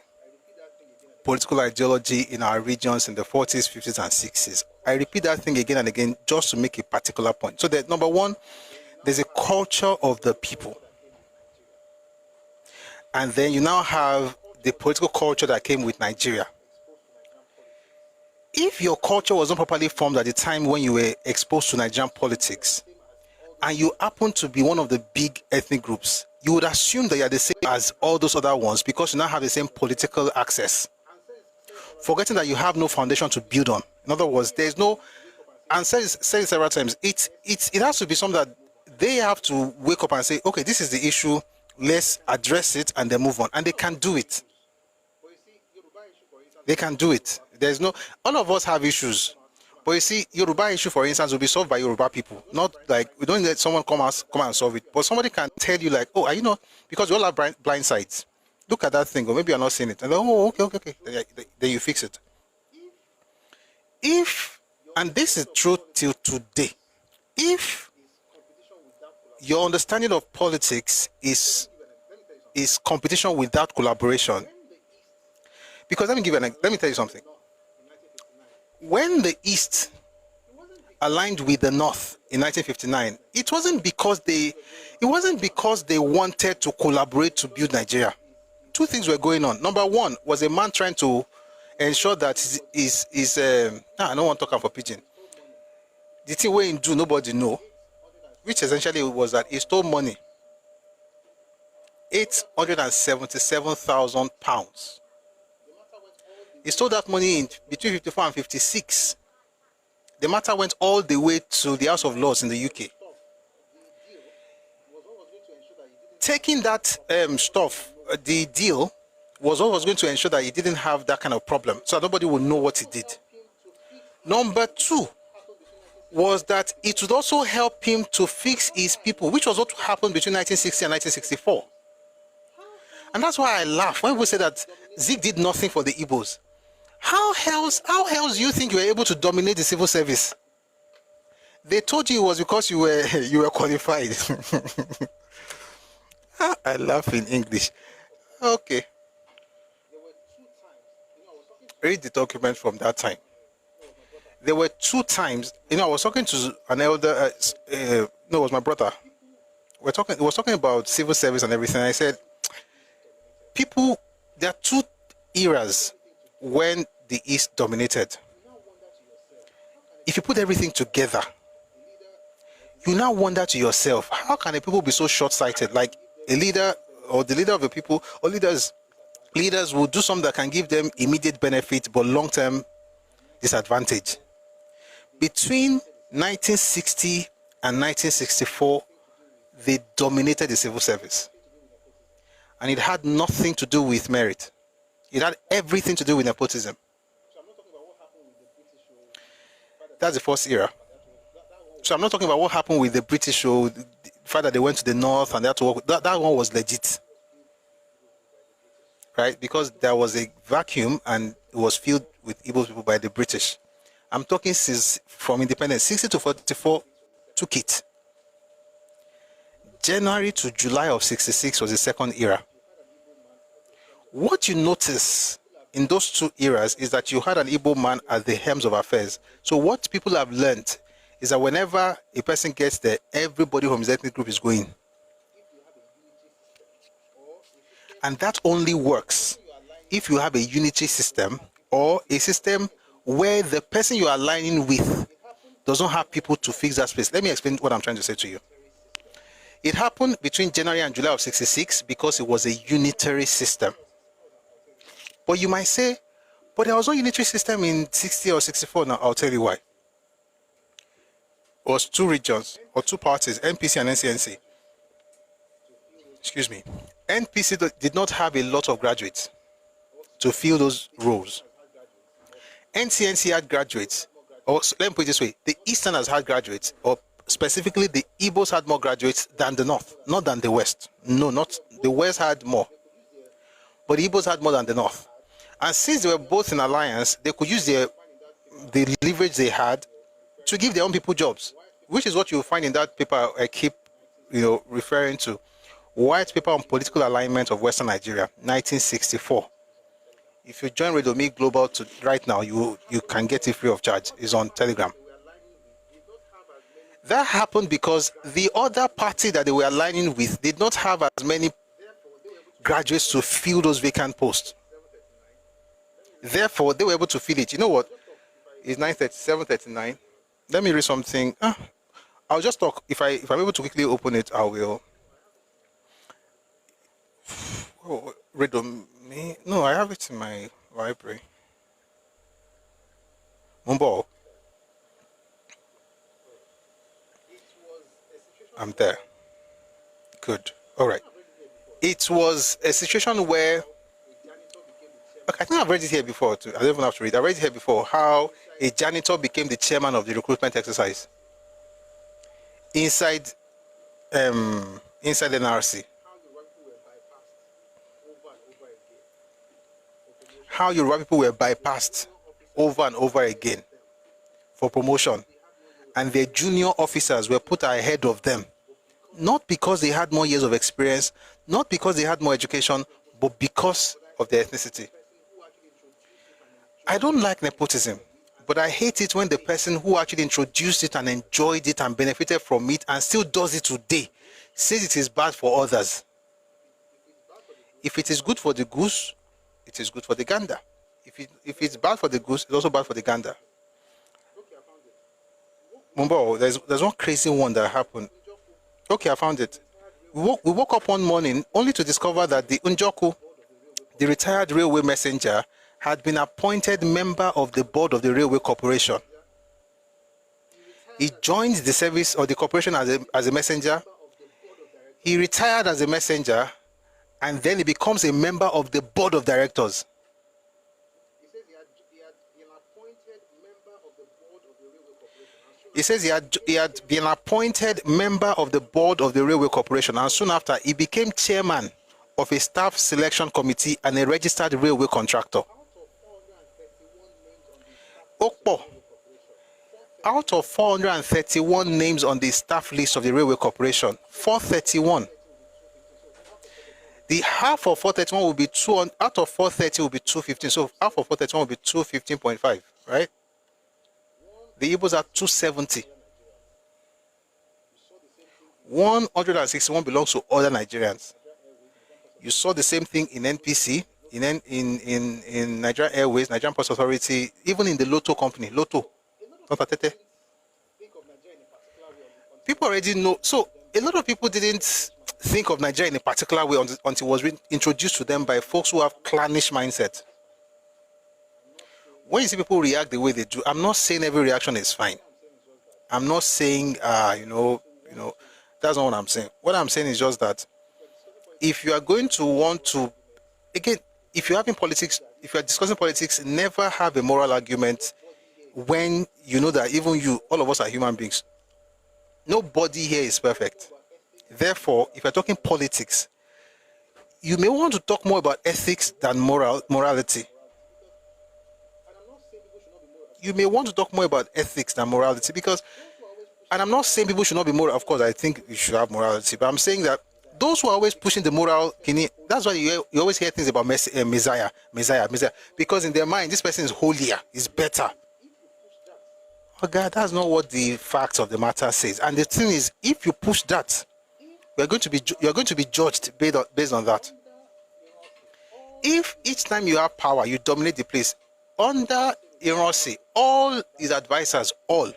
political ideology in our regions in the 40s, 50s, and 60s. I repeat that thing again and again just to make a particular point. So that, number one, there's a culture of the people. And then you now have the political culture that came with Nigeria. If your culture wasn't properly formed at the time when you were exposed to Nigerian politics, and you happen to be one of the big ethnic groups, you would assume that you're the same as all those other ones because you now have the same political access, forgetting that you have no foundation to build on. In other words, there's no, and said it several times, it has to be something that they have to wake up and say, okay, this is the issue, let's address it and then move on. And they can do it. They can do it. There's no, all of us have issues. But you see, Yoruba issue, for instance, will be solved by Yoruba people. Not like, we don't let someone come and solve it. But somebody can tell you like, oh, you know, because we all have blind sides. Look at that thing, or maybe you're not seeing it. And then, oh, okay. Then you fix it. If, and this is true till today, if your understanding of politics is competition without collaboration, because let me tell you something. When the East aligned with the North in 1959, it wasn't because they wanted to collaborate to build Nigeria. Two things were going on. Number one was a man trying to ensure that I don't want to talk for pidgin. The thing where do nobody know, which essentially was that he stole money, £877,000. He stole that money in between 54 and 56. The matter went all the way to the House of Lords in the UK. Taking that stuff, the deal was what was going to ensure that he didn't have that kind of problem, so nobody would know what he did. Number two was that it would also help him to fix his people, which was what happened between 1960 and 1964. And that's why I laugh when people say that Zik did nothing for the Igbos. How else do you think you were able to dominate the civil service? They told you it was because you were qualified. I laugh in English. Okay. Read the document from that time. There were 2 times, I was talking to an elder, it was my brother. He was talking about civil service and everything. I said, there are 2 eras when the East dominated. If you put everything together, you now wonder to yourself, how can the people be so short-sighted? Like a leader or the leader of the people or leaders will do something that can give them immediate benefit but long-term disadvantage. Between 1960 and 1964, they dominated the civil service. And it had nothing to do with merit. It had everything to do with nepotism. That's the first era. So I'm not talking about what happened with the British or the fact that they went to the north and that one was legit. Right? Because there was a vacuum and it was filled with Igbo people by the British. I'm talking since from independence, 60 to 44 took it. January to July of 66 was the second era. What you notice in those two eras is that you had an Igbo man at the helms of affairs. So what people have learned is that whenever a person gets there, everybody from his ethnic group is going. And that only works if you have a unitary system or a system where the person you are aligning with doesn't have people to fix that space. Let me explain what I'm trying to say to you. It happened between January and July of 66 because it was a unitary system. But you might say, but there was no unitary system in 60 or 64. Now, I'll tell you why. It was two regions or two parties, NPC and NCNC. Excuse me. NPC did not have a lot of graduates to fill those roles. NCNC had graduates, or let me put it this way, the Easterners had graduates, or specifically the Igbos had more graduates than the North, not than the West. No, not the West had more, but the Igbos had more than the North. And since they were both in alliance, they could use the leverage they had to give their own people jobs, which is what you'll find in that paper I keep referring to. White paper on political alignment of Western Nigeria, 1964. If you join Redomi Global right now, you can get it free of charge. It's on Telegram. That happened because the other party that they were aligning with did not have as many graduates to fill those vacant posts. Therefore, they were able to fill it. You know what? It's 9:37, 39. Let me read something. I'll just talk. If I'm able to quickly open it, I will. Oh, read on me. No, I have it in my library. Mumbo. I'm there. Good. All right. It was a situation where, I think I've read it here before too. I don't even have to read. I read it here before how a janitor became the chairman of the recruitment exercise inside NRC. How Yoruba people were bypassed over and over again for promotion, and their junior officers were put ahead of them, not because they had more years of experience, not because they had more education, but because of their ethnicity. I don't like nepotism, but I hate it when the person who actually introduced it and enjoyed it and benefited from it and still does it today says it is bad for others. If it is good for the goose, it is good for the gander. If it's bad for the goose, it's also bad for the gander. Mumbo, there's one crazy one that happened. Okay, I found it. We woke up one morning only to discover that the Unjoku, the retired railway messenger, had been appointed member of the board of the railway corporation. He joined the service or the corporation as a messenger. He retired as a messenger, and then he becomes a member of the board of directors. He says he had been appointed member of the board of the railway corporation, and soon after he became chairman of a staff selection committee and a registered railway contractor. Okpo, out of 431 names on the staff list of the railway corporation, 431. The half of 431 will be 200, out of 430 will be 215. So half of 431 will be 215.5, right? The Igbos are 270. 161 belongs to other Nigerians. You saw the same thing in NPC, in Nigerian Airways, Nigerian Post Authority, even in the Lotto company, Lotto. People already know. So a lot of people didn't think of Nigeria in a particular way until it was introduced to them by folks who have clannish mindset. When you see people react the way they do, I'm not saying every reaction is fine. I'm not saying, that's not what I'm saying. What I'm saying is just that if you are going to want to, again, if you're having politics, if you're discussing politics, never have a moral argument when you know that even you, all of us are human beings. Nobody here is perfect. Therefore, if you're talking politics, you may want to talk more about ethics than morality. You may want to talk more about ethics than morality because, and I'm not saying people should not be moral. Of course, I think you should have morality, but I'm saying that those who are always pushing the moral, that's why you always hear things about Messiah, because in their mind, this person is holier, is better. Oh God, that's not what the facts of the matter says. And the thing is, if you push that, you're going to be judged based on that. If each time you have power, you dominate the place, under Iransi, all his advisors, all.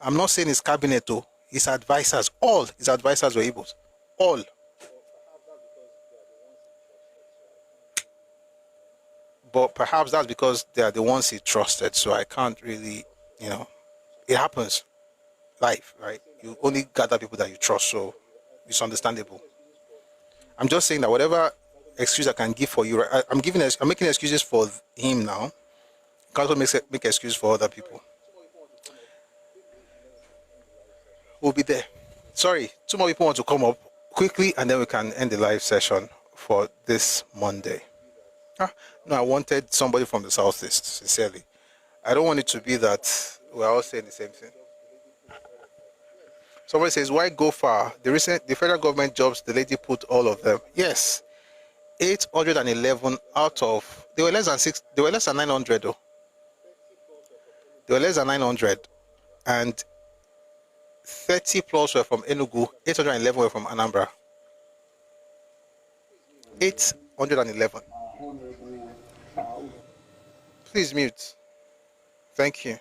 I'm not saying his cabinet, though. His advisors, all his advisors were Igbos. All. But perhaps that's because they are the ones he trusted. So I can't really, it happens. Life, right? You only gather people that you trust. So it's understandable. I'm just saying that whatever excuse I can give for you, right? I'm making excuses for him now. I can also make excuses for other people. We'll be there. Sorry, 2 more people want to come up quickly, and then we can end the live session for this Monday. No, I wanted somebody from the Southeast, sincerely. I don't want it to be that we're all saying the same thing. Somebody says, why go far? The federal government jobs, the lady put all of them. Yes, 811 out of, they were less than 900 though. They were less than 900, and 30 plus were from Enugu, 811 were from Anambra. 811. Please mute. Thank you.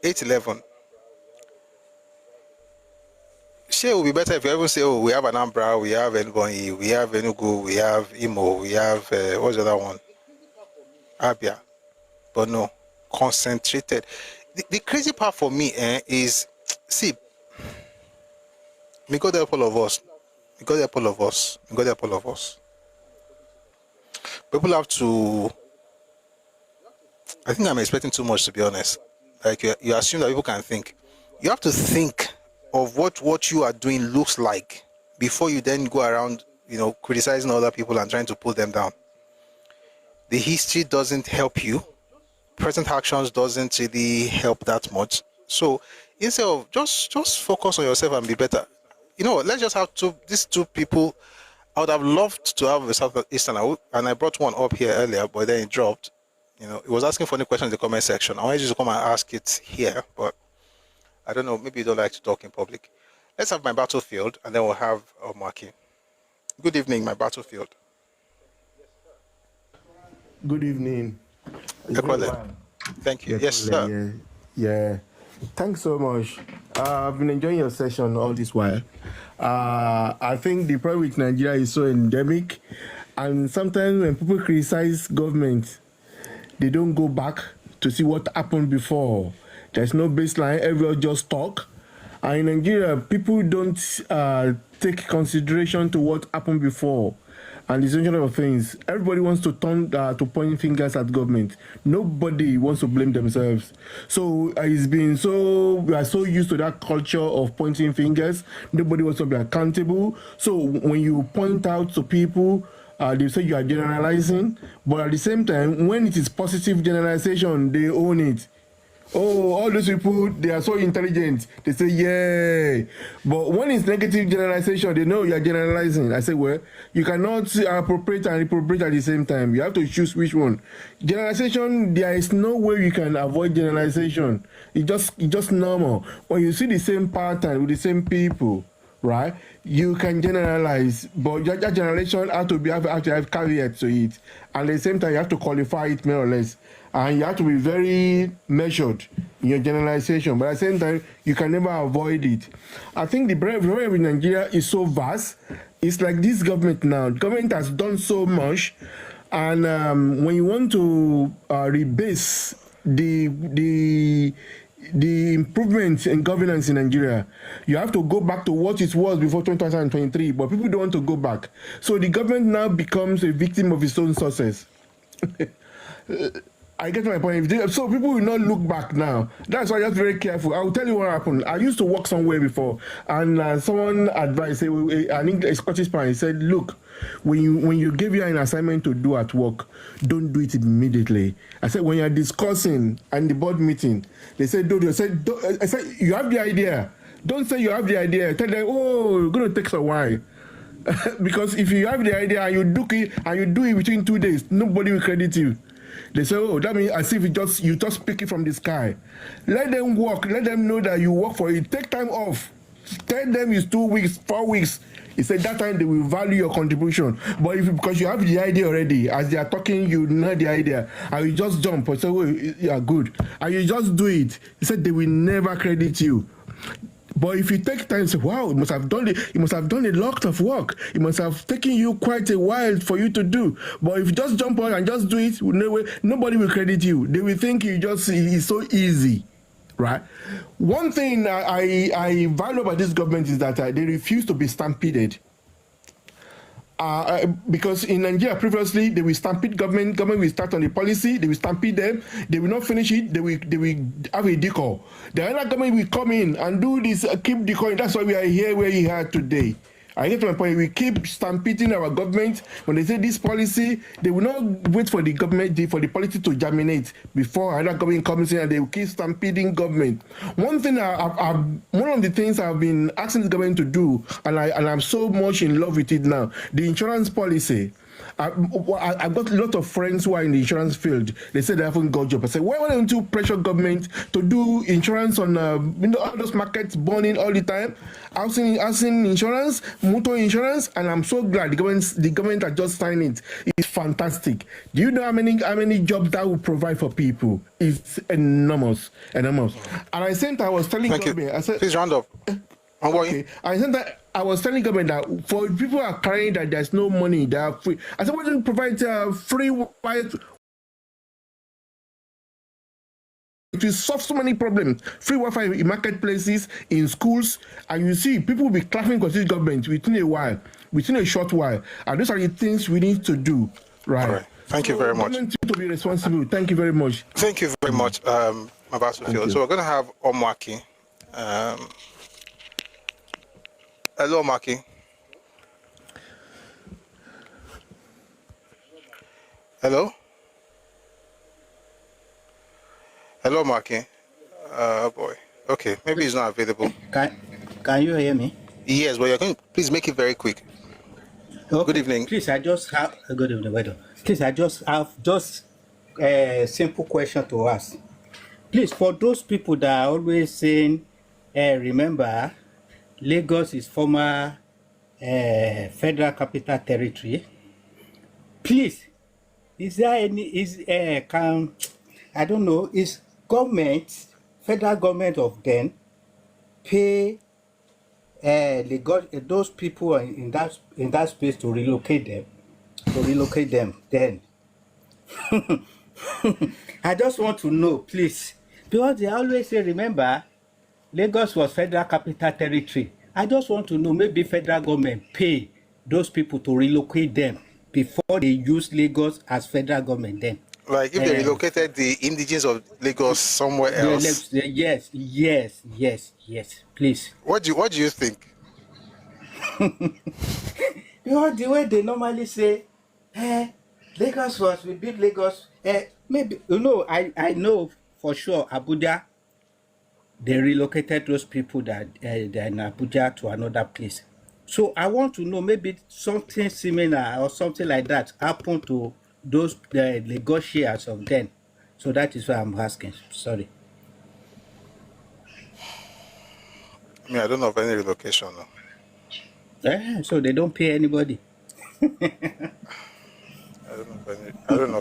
811. Sure, it would be better if you ever say, oh, we have Anambra, we have Ebonyi, we have Enugu, we have Imo, we have, what's the other one? Abia. But no, concentrated. The crazy part for me is, see, may God help all of us. May God help all of us. May God help all of us. People have to, I think I'm expecting too much, to be honest. Like you assume that people can think. You have to think of what you are doing looks like before you then go around, criticizing other people and trying to pull them down. The history doesn't help you. Present actions doesn't really help that much. So instead of just focus on yourself and be better. Let's just have these two people. I would have loved to have a Southeastern, and I brought one up here earlier, but then it dropped. It was asking for any question in the comment section. I wanted you to come and ask it here, but I don't know. Maybe you don't like to talk in public. Let's have my battlefield, and then we'll have Maki. Good evening, my battlefield. Good evening. Thank you. Yes, sir. Yeah. Thanks so much. I've been enjoying your session all this while. I think the problem with Nigeria is so endemic, and sometimes when people criticize government, they don't go back to see what happened before. There's no baseline. Everyone just talk. And in Nigeria, people don't take consideration to what happened before. And it's one of things. Everybody wants to turn to point fingers at government. Nobody wants to blame themselves. So we are so used to that culture of pointing fingers. Nobody wants to be accountable. So when you point out to people, they say you are generalizing. But at the same time, when it is positive generalization, they own it. Oh, all those people, they are so intelligent. They say, yeah. But when it's negative generalization, they know you are generalizing. I say, well, you cannot appropriate and reappropriate at the same time. You have to choose which one. Generalization, there is no way you can avoid generalization. It's just normal. When you see the same pattern with the same people, right, you can generalize, but that generalization have to have caveats to it. And at the same time, you have to qualify it more or less. And you have to be very measured in your generalization. But at the same time, you can never avoid it. I think the problem with Nigeria is so vast. It's like this government now. The government has done so much. And when you want to rebase the improvements in governance in Nigeria, you have to go back to what it was before 2023. But people don't want to go back. So the government now becomes a victim of its own success. I get my point. So people will not look back now. That's why I'm just very careful. I will tell you what happened. I used to work somewhere before, and someone advised, a Scottish parent said, look, when you give you an assignment to do at work, don't do it immediately. I said, when you're discussing and the board meeting, they said, I said, you have the idea. Don't say you have the idea. Tell them, oh, it's going to take some while. Because if you have the idea and you do it within 2 days, nobody will credit you. They say, oh, that means as if you just pick it from the sky. Let them work. Let them know that you work for it. Take time off. Tell them it's 2 weeks, 4 weeks. He said that time they will value your contribution. But because you have the idea already, as they are talking, you know the idea, and you just jump and say, oh, yeah, good. And you just do it. He said they will never credit you. But if you take time and say, wow, you must have done a lot of work. It must have taken you quite a while for you to do. But if you just jump on and just do it, nobody will credit you. They will think it's so easy. Right. One thing I value about this government is that they refuse to be stampeded. Because in Nigeria previously they will stampede government will start on the policy, they will stampede them, they will not finish it, they will have a decoy. The other government will come in and do this, keep decoying. That's why we are here where we are today. I get to my point. We keep stampeding our government. When they say this policy, they will not wait for the government, for the policy to germinate before another government comes in, and they will keep stampeding government. One of the things I've been asking the government to do, and I'm so much in love with it now, the insurance policy. I've got a lot of friends who are in the insurance field. They say they haven't got job. I say, why don't you pressure government to do insurance on all those markets burning all the time? Housing insurance, motor insurance, and I'm so glad the government has just signed it. It's fantastic. Do you know how many jobs that will provide for people? It's enormous. And I said I was telling government, I said, please round up. Okay. I was telling government that for people who are crying that there's no money, they are free. I said, why don't you provide free Wi-Fi? It will solve so many problems. Free Wi-Fi in marketplaces, in schools, and you see people will be clapping for this government within a short while. And those are the things we need to do. Right. All right. Thank you very much. To be responsible. Thank you very much. Thank you very much, Mabasufield. So we're going to have Omwaki. Hello, Maki. Hello? Hello, Maki. Boy. Okay, maybe he's not available. Can you hear me? Yes, but you're going to please make it very quick. Okay. Good evening. Please, I just have good evening. Wait. Please, I just have a simple question to ask. Please, for those people that are always saying, remember, Lagos is former Federal Capital Territory. Please, is there any I don't know, is federal government of then pay Lagos, those people in that space to relocate them then? I just want to know, please, because they always say, remember, Lagos was Federal Capital Territory. I just want to know, maybe federal government pay those people to relocate them before they use Lagos as federal government then. Like if they relocated the indigenes of Lagos somewhere else. Yes, please. What do you think? Because the way they normally say, we built Lagos. Maybe, I know for sure Abuja, they relocated those people that they're in Abuja to another place. So I want to know, maybe something similar or something like that happened to those Lagos shares of then. So that is why I'm asking. Sorry. I mean, I don't know of any relocation. No. So they don't pay anybody. I don't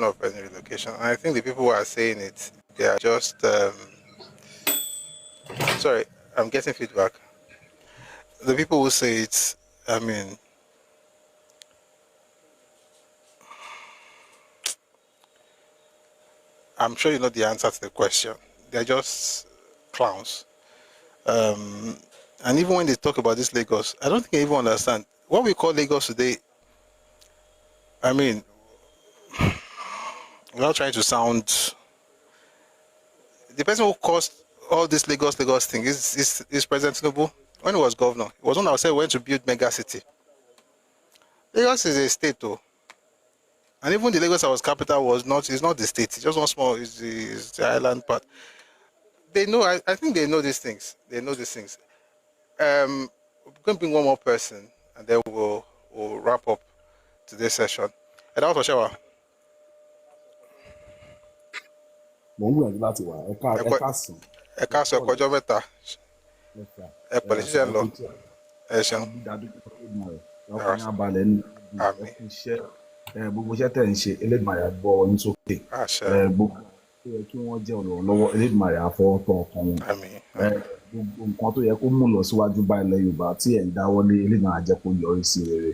know of any relocation. And I think the people who are saying it, they are just sorry, I'm getting feedback. The people who say it, I mean, I'm sure you know the answer to the question. They're just clowns. And even when they talk about this Lagos, I don't think they even understand what we call Lagos today. I mean, we're not trying to sound. The person who caused all this Lagos thing is President Tinubu. When he was governor, it was when I said we went to build mega city. Lagos is a state, though, and even the Lagos that was capital is not the state. It's just one small, is the island part. They know. I think they know these things. They know these things. We're going to bring one more person, and then we'll wrap up today's session. And also, Shawa. Mo ń gbìyànjú láti wà ẹ̀ka sùn. Ẹ ká sọ ọjọ́ mẹ́ta. Ẹ pẹ̀lẹ́ ṣiṣẹ́ ń lọ. Ẹ ṣeun. Ọkùnrin abalẹ̀ ní ẹkùn iṣẹ́ gbogbo iṣẹ́ tẹ̀ ń ṣe Elédùmarè gbọ́ yín sókè. Gbogbo tó yẹ kí wọ́n jẹ́ olùrànlọ́wọ́ Elédùmarè àfọwọ́tọ́ ọkàn wọn. Gbogbo nǹkan tó yẹ kó mú lọ síwájú bá ilẹ̀ Yorùbá tí ẹ̀ ń dáwọ́lé Elédùmarè jẹ́ kó yọrí sí rere.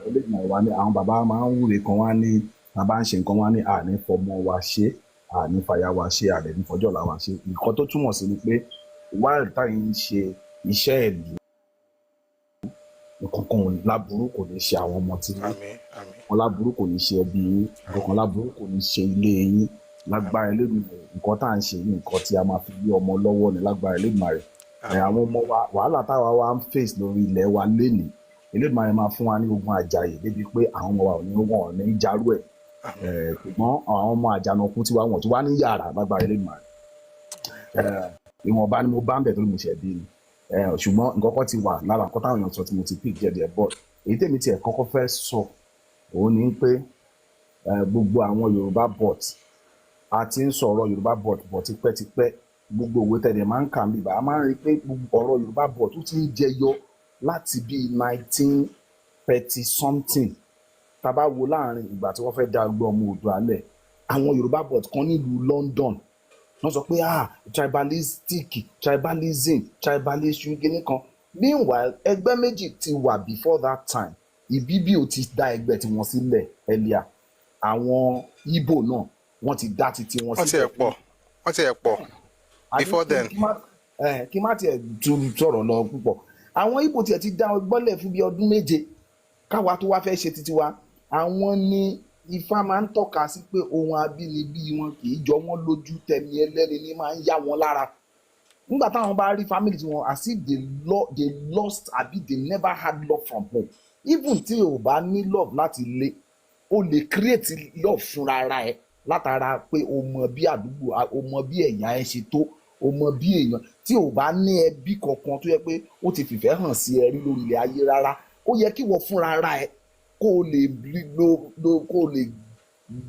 Elédùmarè wa ní àwọn bàbá máa ń wúre kan wá ní bàbá ń ṣe nǹkan wá ní àní fọmọ wa ṣe àní fàyà wa ṣe àdẹ̀ ní fọjọ́ là wa ṣe. Nǹkan tó túmọ̀ sí ni pé wáyé táyì ń ṣe iṣẹ́ ìlú nǹkan láburú kò ní ṣe àwọn ọmọ tí wọn láburú kò ní ṣe ẹbí yín nǹkan láburú kò ní ṣe ilé yín lágbára Elédùmarè nǹkan tá à ń ṣe yìí nǹkan tí a máa fi gbé ọmọ lọ́wọ́ ní lágbára Elédùmarè àwọn ọmọ wa wàhálà táwa wa ń face lórí ilẹ̀ wa lénìí Elédùmarè máa fún wa ní ogun àjàyè débi pé àwọn ọmọ wa ò ní wọ́n ní jarú ẹ̀ ṣùgbọ́n àwọn ọmọ àjànàkú tiwa wọ́n ti wá ní yàrá lágbára Elédùmarè ìwọ̀nba ni mo bá ń bẹ̀ tó ní mo ṣẹ̀ bí ni ṣùgbọ́n nǹkan kan ti wà lára nǹkan táwọn èèyàn sọ tí mo ti pick jẹ́dẹ̀ but èyí tèmi tiẹ̀ kọ́kọ́ fẹ́ sọ òun ni pé gbogbo àwọn Yorùbá bot a ti ń sọ̀rọ̀ Yorùbá bot tipẹ́tipẹ́ gbogbo òwe tẹ̀lé máa ń kà mí bá a máa ń rí i pé gbogbo ọ̀rọ̀ Yorùbá bot ó ti ń jẹyọ láti bíi 1930 something tá a bá wo láàrin ìgbà tí wọ́n fẹ́ dá gbọ́ ọmọ Oòduà lẹ̀ àwọn Yorùbá bot kan nílùú London wọ́n sọ pé tribalism gíní kan meanwhile ẹgbẹ́ méjì ti wà before that time ìbíbíò ti dá ẹgbẹ́ tí wọ́n sílẹ̀ earlier àwọn Ìgbò náà wọ́n ti dá títí wọn sílẹ̀. wọ́n ti ẹ̀ pọ̀ before then. kí má tiẹ̀ tún sọ̀rọ̀ lọ púpọ̀ àwọn Ìgbò tiẹ̀ ti dá ọgbọ́lẹ̀ fún bí ọdún méje káwa tó wá fẹ́ ṣe títí wa àwọn ni Ifá máa ń tọ́ka sí pé ohun abínibí wọn kì í jọ wọ́n lójú tẹ̀mí ẹlẹ́ni ní máa ń yá wọn lára nígbà táwọn bá rí family tí wọn as if they lost àbí they never had love from home even tí o bá ní love láti lé o lè create love fúnra ara ẹ látara pé o mọ bí àdúgbò o mọ bí ẹ̀yà ẹ ṣe tó o mọ bí èèyàn tí o bá ní ẹbí kankan tó yẹ pé ó ti fìfẹ́ hàn sí ẹ rí lórí ilẹ̀ ayé rárá ó yẹ kí wọ́n fúnra ara ẹ kó o lè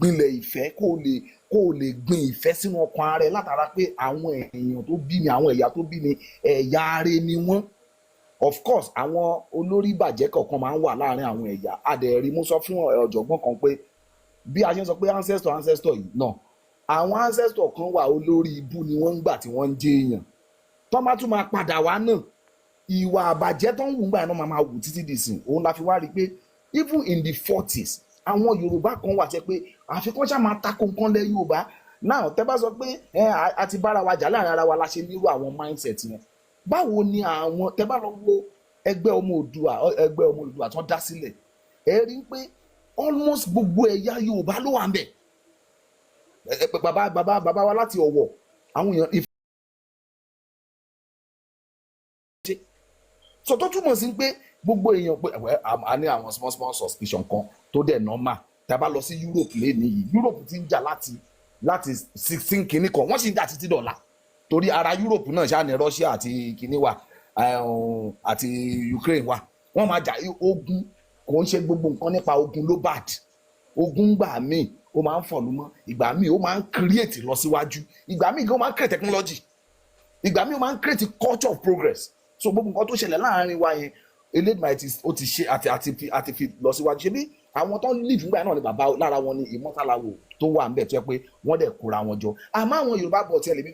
gbilẹ̀ ìfẹ́ kó o lè gbin ìfẹ́ sínú ọkàn ara ẹ látara pé àwọn èèyàn tó bí mi àwọn ẹ̀yà tó bí mi ẹ̀yà are ni wọ́n of course àwọn olórí ìbàjẹ́ kọ̀ọ̀kan máa ń wà láàrin àwọn ẹ̀yà adẹ̀rí mo sọ fún ọ̀jọ̀gbọ́n kan pé bí a ṣe ń sọ pé ancestor yìí náà àwọn ancestor kan wà olórí ibú ni wọ́n ń gbà tí wọ́n ń jẹ́ èèyàn tó má tún máa padà wá náà ìwà àbàjẹ́ tó ń wù gbà náà máa wù títí dìsìn òun la fi wá rí i pé even in the 40s àwọn Yorùbá kan wà tẹ́ pé àfikún ṣá máa tako nǹkan lẹ́ Yorùbá náà tẹ́ bá sọ pé a ti bára wa jà láàrin ara wa la ṣe nírú àwọn mindset yẹn báwo ni àwọn tẹ́ bá lọ wo ẹgbẹ́ ọmọ Oòduà tó dá sílẹ̀ ẹ rí i pé almost gbogbo ẹ̀yà Yorùbá ló wà ń bẹ̀ bàbá wa láti Ọ̀wọ̀ àwọn èèyàn so tó túmọ̀ sí pé gbogbo èèyàn pé a ní àwọn small suspicion kan tó dẹ̀ normal tá a bá lọ sí Europe lẹ́ni yìí Europe ti ń jà láti 16 kìíní kan wọ́n sì ń jà títí dọ̀la torí ara Europe náà ṣáà ní Russia àti kìíní wà àti Ukraine wà wọ́n máa jà ogun kò ń ṣe gbogbo nǹkan nípa ogun ló bad ogun gbà míì ó máa ń fọ̀lú mọ́ ìgbà míì ó máa ń create lọ síwájú ìgbà míì ó máa ń create technology ìgbà míì ó máa ń create culture of progress so gbogbo nǹkan tó ṣẹlẹ̀ láàrin wa yẹn Elédùmarè ó ti ṣe àti fi lọ síwájú ṣe bí àwọn tó ń live nígbà náà ni bàbá lára wọn ni ìmọ̀tàláwò tó wà níbẹ̀ tó yẹ pé wọ́n dẹ̀ kóra wọn jọ àmọ́ àwọn Yorùbá bọ̀ tiẹ̀ lè bí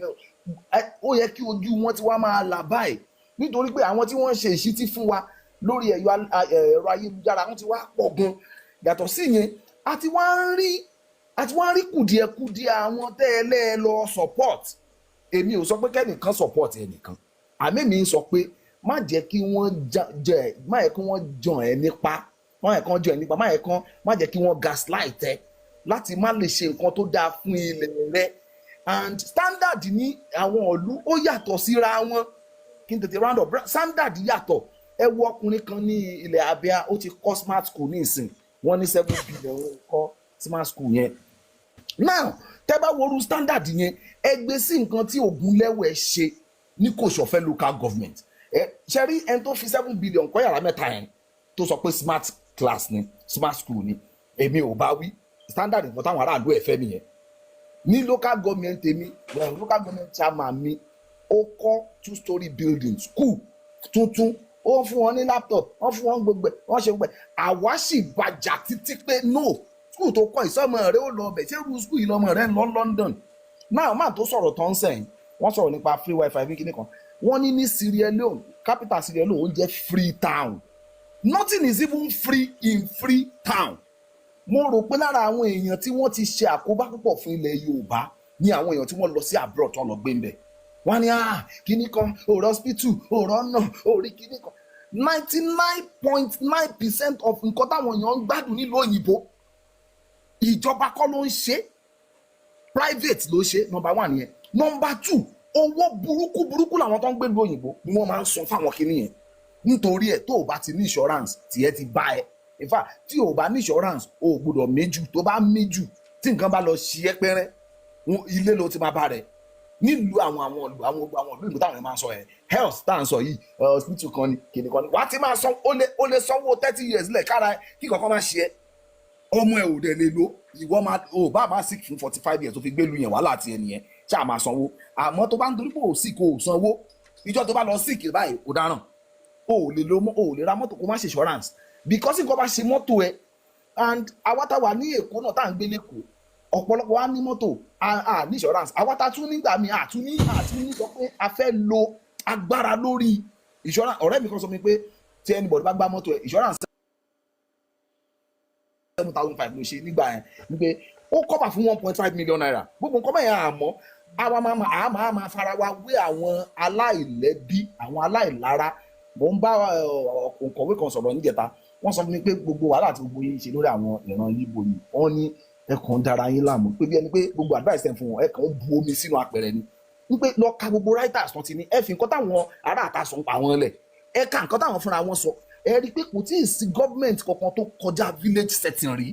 ó yẹ kí ojú wọn ti wá máa là báyìí nítorí pé àwọn tí wọ́n ṣe ìṣítí fún wa lórí ẹ̀rọ ayélujára wọ́n ti wá pọ̀ gan yàtọ̀ sí yẹn àti wá ń rí kùdìẹ̀kùdìẹ̀ àwọn tẹ́lẹ̀ lọ support èmi ò sọ pé kẹ́nìkan support ẹnìkan àmì mi sọ pé má jẹ́ kí wọ́n jàn ẹ́ nípa má jẹ́ kí wọ́n gaslight ẹ láti má lè ṣe nǹkan tó dáa fún ilẹ̀ rẹ and standard ní àwọn ìlú ó yàtọ̀ síra wọn kí n tètè round up standard yàtọ̀ ẹ wo ọkùnrin kan ní ilẹ̀ Abia ó ti kọ́ smart school ní ìsìn wọ́n ní 7 billion kọ́ smart school yẹn now tẹ́ bá wo standard yẹn ẹ gbé sí nǹkan tí Ògúnlẹ́wẹ̀ ṣe ní kò ṣọ̀fẹ́ local government ṣe rí ẹni tó fi 7 billion kọ́ yàrá mẹ́ta yẹn tó sọ pé smart class ni smart school ni èmi ò bá wí standard nǹkan táwọn aráàlú ẹ̀ fẹ́ nìyẹn ní local government èmi local government chairman mi ó kọ́ 2-story building school tuntun ó fún wọn ní laptop wọ́n fún wọn gbogbo wọ́n ṣe gbogbo àwa sì bàjá títí pé no school tó kọ́ ìsọmọ rẹ ó lọ ọbẹ̀ ṣé irú school yìí lọmọ rẹ ń lọ London náà máa tó sọ̀rọ̀ tó ń sẹ́yìn wọ́n sọ̀rọ̀ nípa free wifi bí kíní kan wọ́n ní Sierra Leone capital Sierra Leone ó jẹ́ free town nothing is even free in free town mo rò pé lára àwọn èèyàn tí wọ́n ti ṣe àkóbá púpọ̀ fún ilẹ̀ Yorùbá ní àwọn èèyàn tí wọ́n lọ sí abroad tó lọ gbé ń bẹ̀ wọ́n ní kíní kan òòrọ̀ hospital òòrọ̀ ọ̀nà òòrí kíní kan 99.9% of nǹkan táwọn èèyàn ń gbádùn nílùú òyìnbó ìjọba kọ́ ló ń ṣe private ló ṣe number 1 yẹn number 2 owó burúkú làwọn tó ń gbé ìlú òyìnbó ni wọ́n máa ń san fáwọn kíní yẹn nítorí ẹ̀ tó o bá ti ní insurance tiẹ̀ ti bá ẹ in fact tí o bá ní insurance o gbọ́dọ̀ méjù tó bá méjù tí nǹkan bá lọ ṣí ẹ pẹ́rẹ́ ilé ló ti máa bá rẹ̀ nílùú àwọn ìlú táwọn ẹ̀ máa ń sọ ẹ̀ health tá à ń sọ yìí hospital kan ni kìnìún kan ni wàá ti máa san ó lè sanwó 30 years lẹ̀ kára kí kankan máa ṣe ẹ́ ọmọ ẹ̀ ò dẹ̀ lè lo ìwọ máa ò bá máa sick fún 45 years tó fi gbé lu yẹn wàhálà tiẹ̀ nìyẹn ṣáà máa sanwó àmọ́ tó bá ń torí pé ò sick ò sanwó ìjọ tó bá lọ sick báyìí ò dáràn ò lè ra mọ́tò kó má ṣe insurance because nǹkan bá ṣe mọ́tò ẹ and awátawà ní Èkó náà tá à ń gbé lẹ́kọ̀ọ́ ọ̀pọ̀lọpọ̀ wa ní mọ́tò ní insurance awátá tún nígbà mi àtúní sọ pé a fẹ́ lo agbára lórí insurance ọ̀rẹ́ mi kan sọ mi pé tí anybody bá gbá mọ́tò ẹ insurance 7,500 ló ṣe nígbà yẹn ni pé ó cover fún 1.5 million naira gbogbo nǹkan bẹ́ẹ̀ yẹn àmọ́ àwa máa fara wa wé àwọn aláìlẹ́bí àwọn aláìlára mo ń bá òǹkọ̀wé kan sọ̀rọ̀ níjẹta wọ́n sọ fún mi pé gbogbo wàhálà tí gbogbo yín ṣe lórí àwọn ìran yíbo yìí wọ́n ní ẹ̀kan dára yín láàmú pé bí ẹni pé gbogbo advice ẹ̀ fún wọn ẹ̀kan bu omi sínú apẹ̀rẹ̀ ni wípé lọ ka gbogbo writers kan ti ní ẹ fi nǹkan táwọn ará àta sọ pa wọn lẹ̀ ẹ ka nǹkan táwọn fúnra wọn sọ ẹ rí i pé kò tí ì sí gọ́ọ̀mẹ̀ntì kankan tó kọjá village setting rí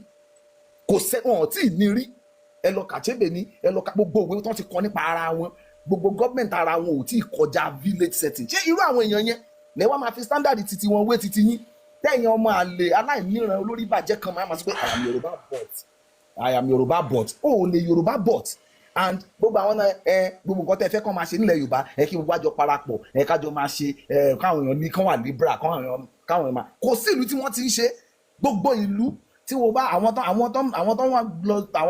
kò sẹ́wọ̀n tí ì ní rí ẹ lọ kàchébè ní ẹ lọ ka gbogbo òwe tó ti kọ nípa ara wọn gbogbo gọ́ọ̀mẹ̀ntì ara wọn ò tí ì kọjá village setting ṣé irú àwọn èèyàn yẹn lẹ́wọ́n máa fi standard titi wọn wé titi yín tẹ̀yìn ọmọ àlè aláìníran olórí bàjẹ́ kan máa sọ pé I am Yorùbá but ó lè Yorùbá but and gbogbo àwọn náà gbogbo nǹkan tẹ́ fẹ́ kàn máa ṣe nílẹ̀ Yorùbá kí gbogbo àjọ parapọ̀ kájọ máa ṣe káwọn èèyàn ní kán wà libra káwọn èèyàn máa kò sí ìlú tí wọ́n ti ń ṣe gbogbo ìlú tí wọ́n bá àwọn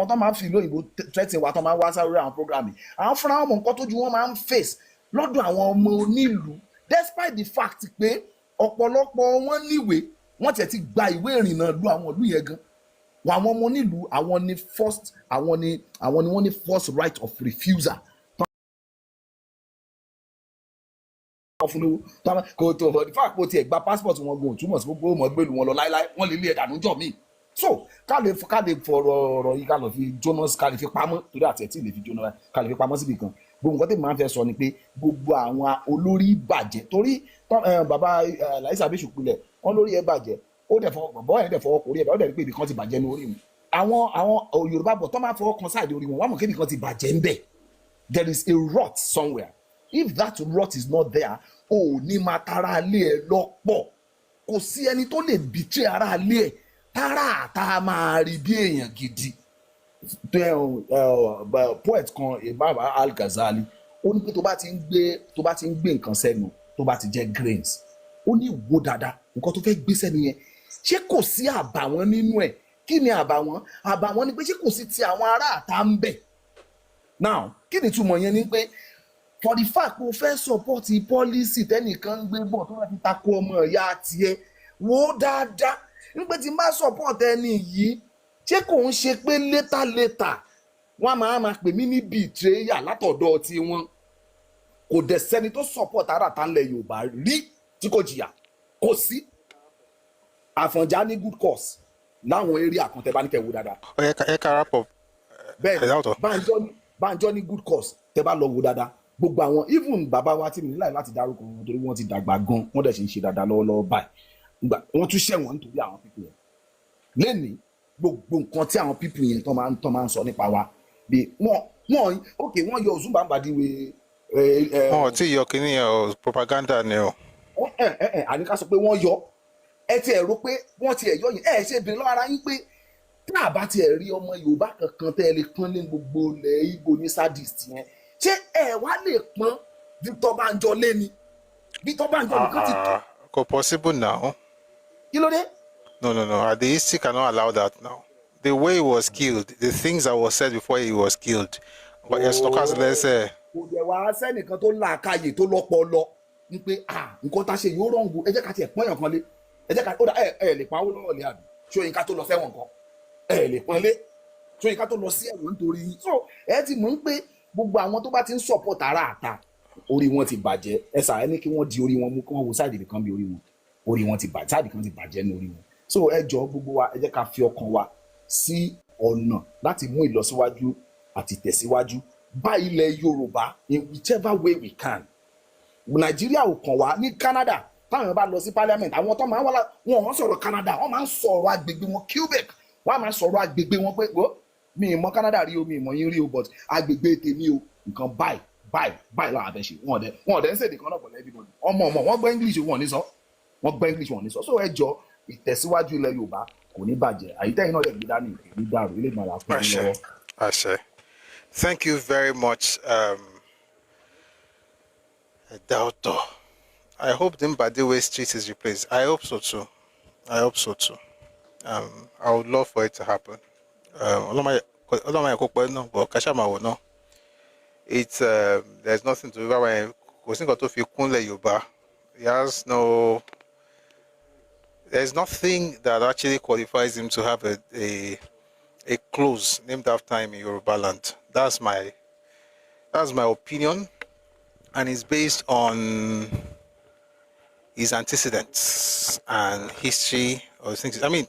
tó máa ń fi ìlú òyìnbó threatening wa tó máa ń wá sáré àwọn programme àwọn fúnra wọn mọ nǹkan tójú wọn máa ń face lọ́dọ̀ àwọn ọmọ onílùú despite the fact pé ọ̀pọ̀lọpọ̀ wọn níwèé wọ́n tiẹ̀ ti gba ìwé ìrìnnà lu àwọn ìlú yẹn gan àwọn ọmọ onílùú àwọn ni wọ́n ní first right of refusal kò tó for the fact pé o tiẹ̀ gba passport wọn gan òtúmọ̀ sí gbogbo ọmọ gbèlú wọn lọ láíláí wọ́n lè lé ẹ̀dà níjọ́ míì so ká lè fọ̀rọ̀ ọ̀rọ̀ yìí ká lọ fi jóná ká lè fi pamọ́ torí àti ẹ̀ tí lè fi jóná ká lè fi pamọ́ síbi kan gbogbo nǹkan tí màá fẹ́ sọ ni pé gbogbo àwọn olórí bàjẹ́ torí bàbá Láìsí Abéṣùpilẹ̀ wọn lórí ẹ̀ bàjẹ́ ó dẹ̀ fọwọ́ bọ́ ẹ̀ dẹ̀ fọwọ́ kórí ẹ̀ bá ó dẹ̀ rí pé ibì kan ti bàjẹ́ ní orí wọn àwọn Yorùbá bọ̀ tó máa fọwọ́ kan sáàdì orí wọn wọ́n mọ̀ kébì kan ti bàjẹ́ ń bẹ̀ there is a rot somewhere if that rot is not there ò ní máa tara alé ẹ lọ́pọ̀ kò sí ẹni tó lè bìtì ara alé ẹ tára àtà máa rí bí èèyàn gidi poet kan Imam Al-Ghazali ó ní pé tó bá ti ń gbé nǹkan sẹ́nu tó bá ti jẹ́ grains ó ní wo dáadáa nǹkan tó fẹ́ gbé sẹ́nu yẹn ṣé kò sí àbàwọ́n nínú ẹ̀ kí ni àbàwọ́n ni pé ṣé kò sí ti àwọn ará àta ń bẹ̀ now kí ni túmọ̀ yẹn ni pé for the fact pé o fẹ́ support policy tẹ́nìkan ń gbé bọ̀ tó bá fi takò ọmọ ìyá tiẹ̀ wo dáadáa nígbà tí n bá support ẹni yìí ṣé kò ń ṣe pé létà wọ́n máa pè mí ní betrayer látọ̀dọ̀ tí wọ́n kò dẹ̀ sẹ́ni tó support ara ta ńlẹ̀ Yorùbá rí tí kò jìyà kò sí Àfọ̀njá ní good cause láwọn area àkàntẹ́ bá ní kẹ́ wo dáadáa. ẹ kára pọ̀ bẹ́ẹ̀ Bánjọ́ ní good cause tẹ́ bá lọ wo dáadáa gbogbo àwọn even bàbá wa tí mi níláì láti dárúkọ wọn torí wọ́n ti dàgbà gan wọ́n dẹ̀ ṣe ń ṣe dáadáa lọ́wọ́lọ́wọ́ báyìí wọ́n tún ṣẹ̀wọ̀n nítorí àwọn pípọ̀ yẹn lẹ́nìí gbogbo nǹkan tí àwọn pípọ̀ yẹn tó máa ń sọ nípa wa bí wọ́n yọ Ozubambadiwe Oh, tí yọ kínní ẹ̀ propaganda ni o. àní ká sọ pé wọ́n yọ ẹ ti ẹ̀ rò pé wọ́n ti ẹ̀ yọ yẹn ẹ ṣe bèrè lọ́wọ́ ara yín pé tá a bá ti ẹ̀ rí ọmọ Yorùbá kankan tẹ́ ẹ lè pọ́n ní gbogbo ilẹ̀ Ìgbò ní sadist yẹn ṣé ẹ wá lè pọ́n Victor Banjo lé ni Victor Banjo nìkan ti tó. Kò possible now. Kí ló dé? No. The history cannot allow that now. The way he was killed, the things that were said before he was killed. But yes, Stokas, let's say. Kò dẹ̀ wá sẹ́nìkan tó làákàyè tó lọ́pọlọ ní pé nǹkan tá a ṣe yóò rọ̀ǹgù ẹ jẹ́ ká tiẹ̀ pọ́n èèyàn kan lé ẹ jẹ́ ká ó dà ẹ lè pa owó lọ́wọ́ lé àbí Ṣóyínká tó lọ sẹ́wọ̀n kan ẹ lè pọ́n lé Ṣóyínká tó lọ sí ẹ̀wọ̀n nítorí yín so ẹ ti mọ̀ ń pé gbogbo àwọn tó bá ti ń support ara àta orí wọn ti bàjẹ́ ẹ sà ẹ ní kí wọ́n di orí wọn mú kí wọ́n wo sáàdì kan bí orí wọn ti bàjẹ́ sáàdì kan ti bàjẹ́ ní orí wọn so ẹ jọ gbogbo wa ẹ jẹ́ ká fi ọkàn wa sí ọ̀nà láti mú ìlọsíwájú àti tẹ̀síwájú bá ilẹ̀ Yorùbá in whichever way we can. Nàìjíríà ò kàn wá ní Canada táwọn bá lọ sí parliament àwọn tó máa ń wá wọn sọ̀rọ̀ Canada wọ́n máa ń sọ̀rọ̀ agbègbè wọn Quebec wọ́n máa ń sọ̀rọ̀ agbègbè wọn pé mi ì mọ̀ Canada rí o mi ì mọ̀ yín rí o but agbègbè tèmi o nǹkan báyìí làwọn abẹ́ ṣe wọn ọ̀dẹ́ ń ṣèdè kan náà pẹ̀lú everybody ọmọ wọ́n gbọ́ English wọn ní sọ so ẹ jọ ìtẹ̀síwájú ilẹ̀ Yorùbá kò ní bàjẹ́ àyítẹ́yìn náà lè gbé dání ní dàrú ilé ìgbàlá fún mi lọ́wọ́. Àṣẹ. Thank you very much, Daughter. I hope the Mbadiwe Street is replaced. I hope so too. I would love for it to happen. It's there's nothing to do. There's nothing that actually qualifies him to have a close named after him in Yoruba land. That's my opinion, and it's based on his antecedents and history or things. I mean,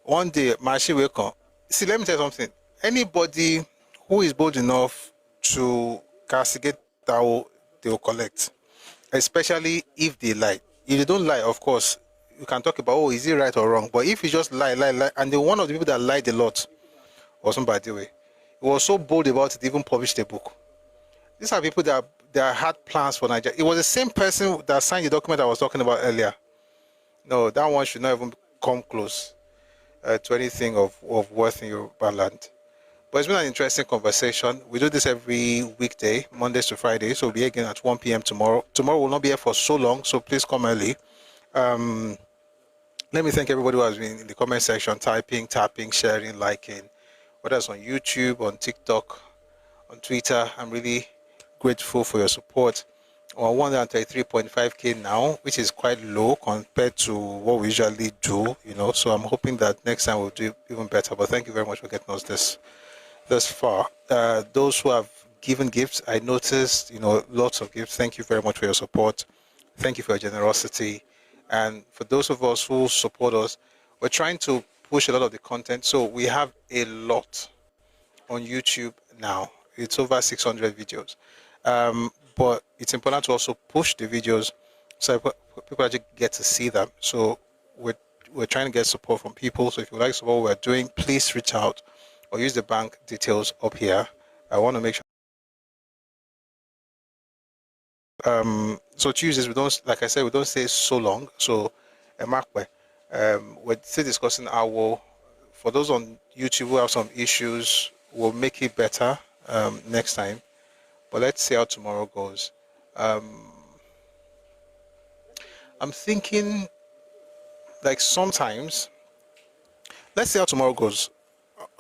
one day, Mashi will come. See, let me tell you something. Anybody who is bold enough to castigate that they will collect, especially if they lie. If they don't lie, of course, you can talk about, is it right or wrong? But if you just lie, and one of the people that lied a lot was somebody way. He was so bold about it, even published a book. These are people that had plans for Nigeria. It was the same person that signed the document I was talking about earlier. No, that one should not even come close to anything of worth in Yoruba land. But it's been an interesting conversation. We do this every weekday, Mondays to Fridays. So we'll be again at 1 p.m. tomorrow. Tomorrow will not be here for so long, so please come early. Let me thank everybody who has been in the comment section, typing, tapping, sharing, liking, whether it's on YouTube, on TikTok, on Twitter. I'm really grateful for your support. We're 133.5k now, which is quite low compared to what we usually do, so I'm hoping that next time we'll do even better. But thank you very much for getting us this far. Those who have given gifts, I noticed, lots of gifts. Thank you very much for your support. Thank you for your generosity. And for those of us who support us, we're trying to push a lot of the content. So we have a lot on YouTube now. It's over 600 videos. But it's important to also push the videos so people actually get to see them. So we're trying to get support from people. So if you like support what we're doing, please reach out or use the bank details up here. I want to make sure. So Tuesdays, we don't, like I said, we don't stay so long. So we're still discussing for those on YouTube who have some issues, we'll make it better next time. But let's see how tomorrow goes. I'm thinking, like, sometimes, let's see how tomorrow goes.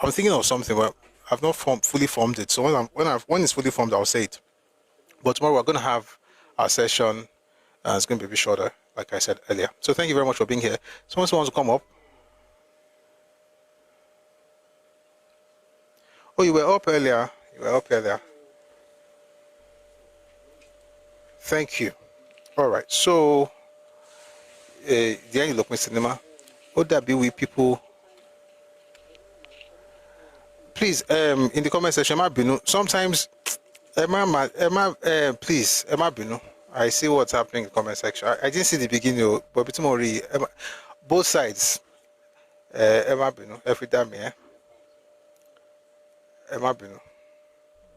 I'm thinking of something, but I've not fully formed it. So when it's fully formed, I'll say it. But tomorrow we're going to have our session. It's going to be a bit shorter, like I said earlier. So thank you very much for being here. Someone wants to come up. Oh, you were up earlier. Thank you. All right. So, the end you look, Mr. Cinema. Would that be with people? Please, in the comment section, sometimes, please, I see what's happening in the comment section. I didn't see the beginning, but it's more both sides. Every time, yeah. Emma Bino.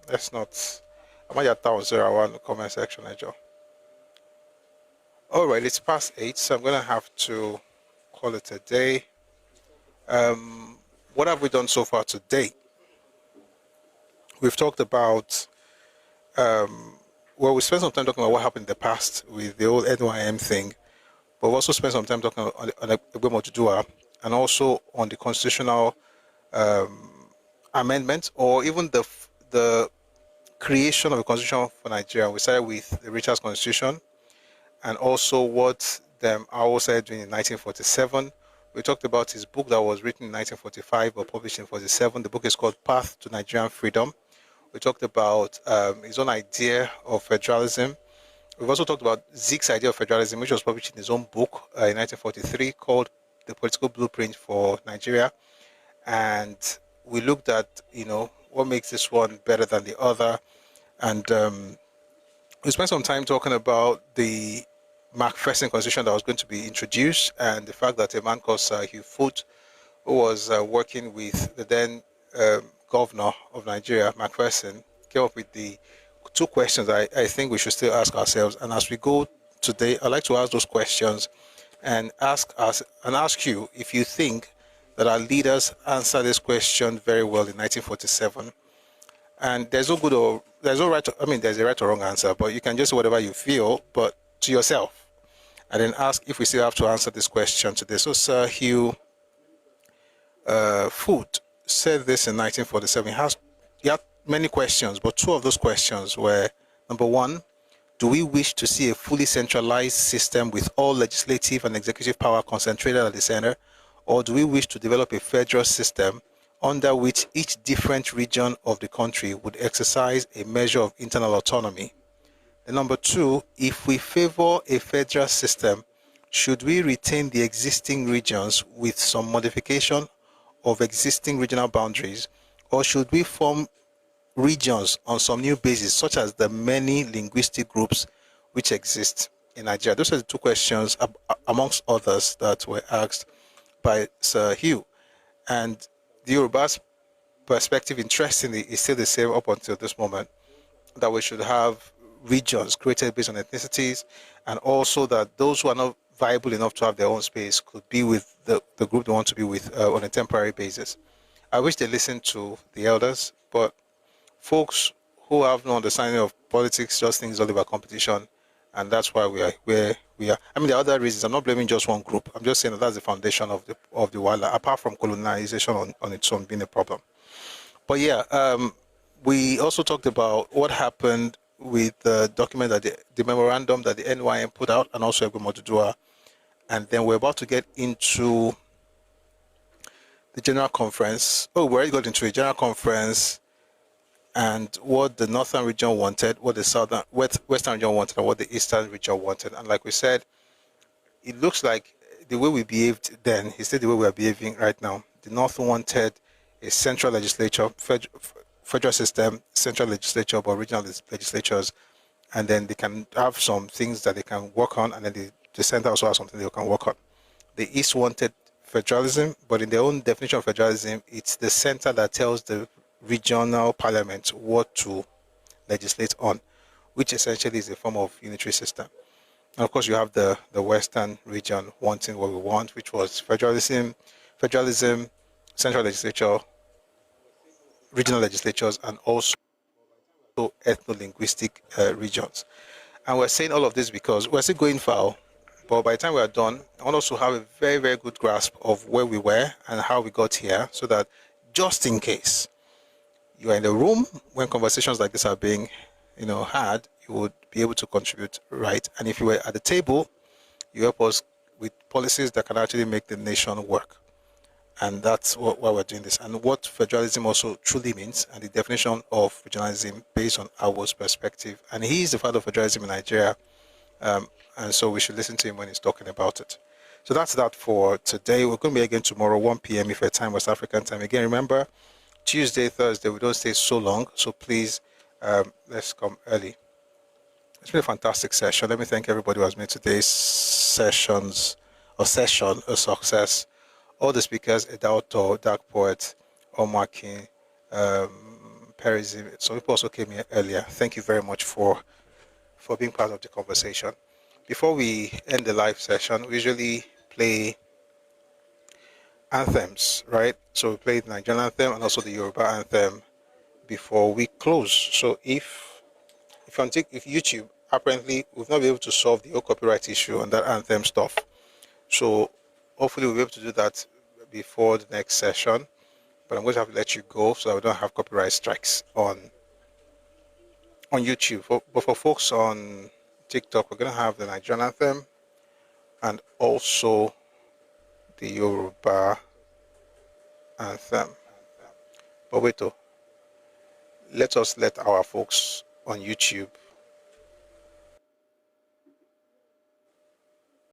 Let's not. I'm at your town 01 comment section, Joe. All right, it's past 8, so I'm going to have to call it a day. What have we done so far today? We've talked about, we spent some time talking about what happened in the past with the old NYM thing, but we've also spent some time talking on Ẹkáàbọ and also on the constitutional amendment, or even the creation of a constitution for Nigeria. We started with the Richard's Constitution, and also what Awo started doing in 1947. We talked about his book that was written in 1945 but published in 1947. The book is called Path to Nigerian Freedom. We talked about his own idea of federalism. We've also talked about Zik's idea of federalism, which was published in his own book in 1943 called The Political Blueprint for Nigeria. And we looked at, what makes this one better than the other. And we spent some time talking about the Macpherson Constitution that was going to be introduced, and the fact that a man called Sir Hugh Foot, who was working with the then governor of Nigeria, Macpherson, came up with the 2 questions I think we should still ask ourselves. And as we go today, I'd like to ask those questions and ask you if you think that our leaders answered this question very well in 1947. And there's no right. There's a right or wrong answer, but you can just say whatever you feel, but to yourself. And then ask if we still have to answer this question today. So Sir Hugh Foot said this in 1947. He had many questions, but 2 of those questions were, number 1, do we wish to see a fully centralized system with all legislative and executive power concentrated at the center, or do we wish to develop a federal system under which each different region of the country would exercise a measure of internal autonomy? And number 2, if we favor a federal system, should we retain the existing regions with some modification of existing regional boundaries, or should we form regions on some new basis, such as the many linguistic groups which exist in Nigeria? Those are the 2 questions, amongst others, that were asked by Sir Hugh. And the Yoruba's perspective, interestingly, is still the same up until this moment, that we should have regions created based on ethnicities, and also that those who are not viable enough to have their own space could be with the group they want to be with on a temporary basis. I wish they listened to the elders, but folks who have no understanding of politics just think it's all about competition, and that's why we are where we are. There are other reasons. I'm not blaming just one group. I'm just saying that that's the foundation of the world, apart from colonization on its own being a problem. But yeah, we also talked about what happened with the document that the memorandum that the NYM put out, and also Ẹkáàbọ, and then we're about to get into the general conference. We already got into a general conference, and what the northern region wanted, what the western region wanted, and what the eastern region wanted. And like we said, it looks like the way we behaved then is still the way we are behaving right now. The north wanted a central legislature, federal system, central legislature, but regional legislatures, and then they can have some things that they can work on, and then the center also has something they can work on. The east wanted federalism, but in their own definition of federalism, it's the center that tells the regional parliament what to legislate on, which essentially is a form of unitary system. And of course, you have the western region wanting what we want, which was federalism, central legislature, regional legislatures, and also ethno-linguistic regions. And we're saying all of this because we're still going foul, but by the time we are done, I want us to have a very, very good grasp of where we were and how we got here, so that just in case you are in the room when conversations like this are being, had, you would be able to contribute, right? And if you were at the table, you help us with policies that can actually make the nation work. And that's why we're doing this, and what federalism also truly means, and the definition of regionalism based on our perspective. And he is the father of federalism in Nigeria, and so we should listen to him when he's talking about it. So that's that for today. We're going to be again tomorrow, 1 p.m. if time, West African time. Again, remember, Tuesday, Thursday, we don't stay so long, so please, let's come early. It's been a fantastic session. Let me thank everybody who has made today's session a success. All the speakers, Edauto, Dark Poet, Omakin, comparison. Some people also came here earlier. Thank you very much for being part of the conversation. Before we end the live session, we usually play anthems, right? So we play the Nigerian anthem and also the Yoruba anthem before we close. So if YouTube, apparently we've not been able to solve the whole copyright issue on that anthem stuff. So hopefully we'll be able to do that before the next session. But I'm going to have to let you go so that we don't have copyright strikes on YouTube. But for folks on TikTok, we're going to have the Nigerian anthem and also the Yoruba anthem. But wait, let us let our folks on YouTube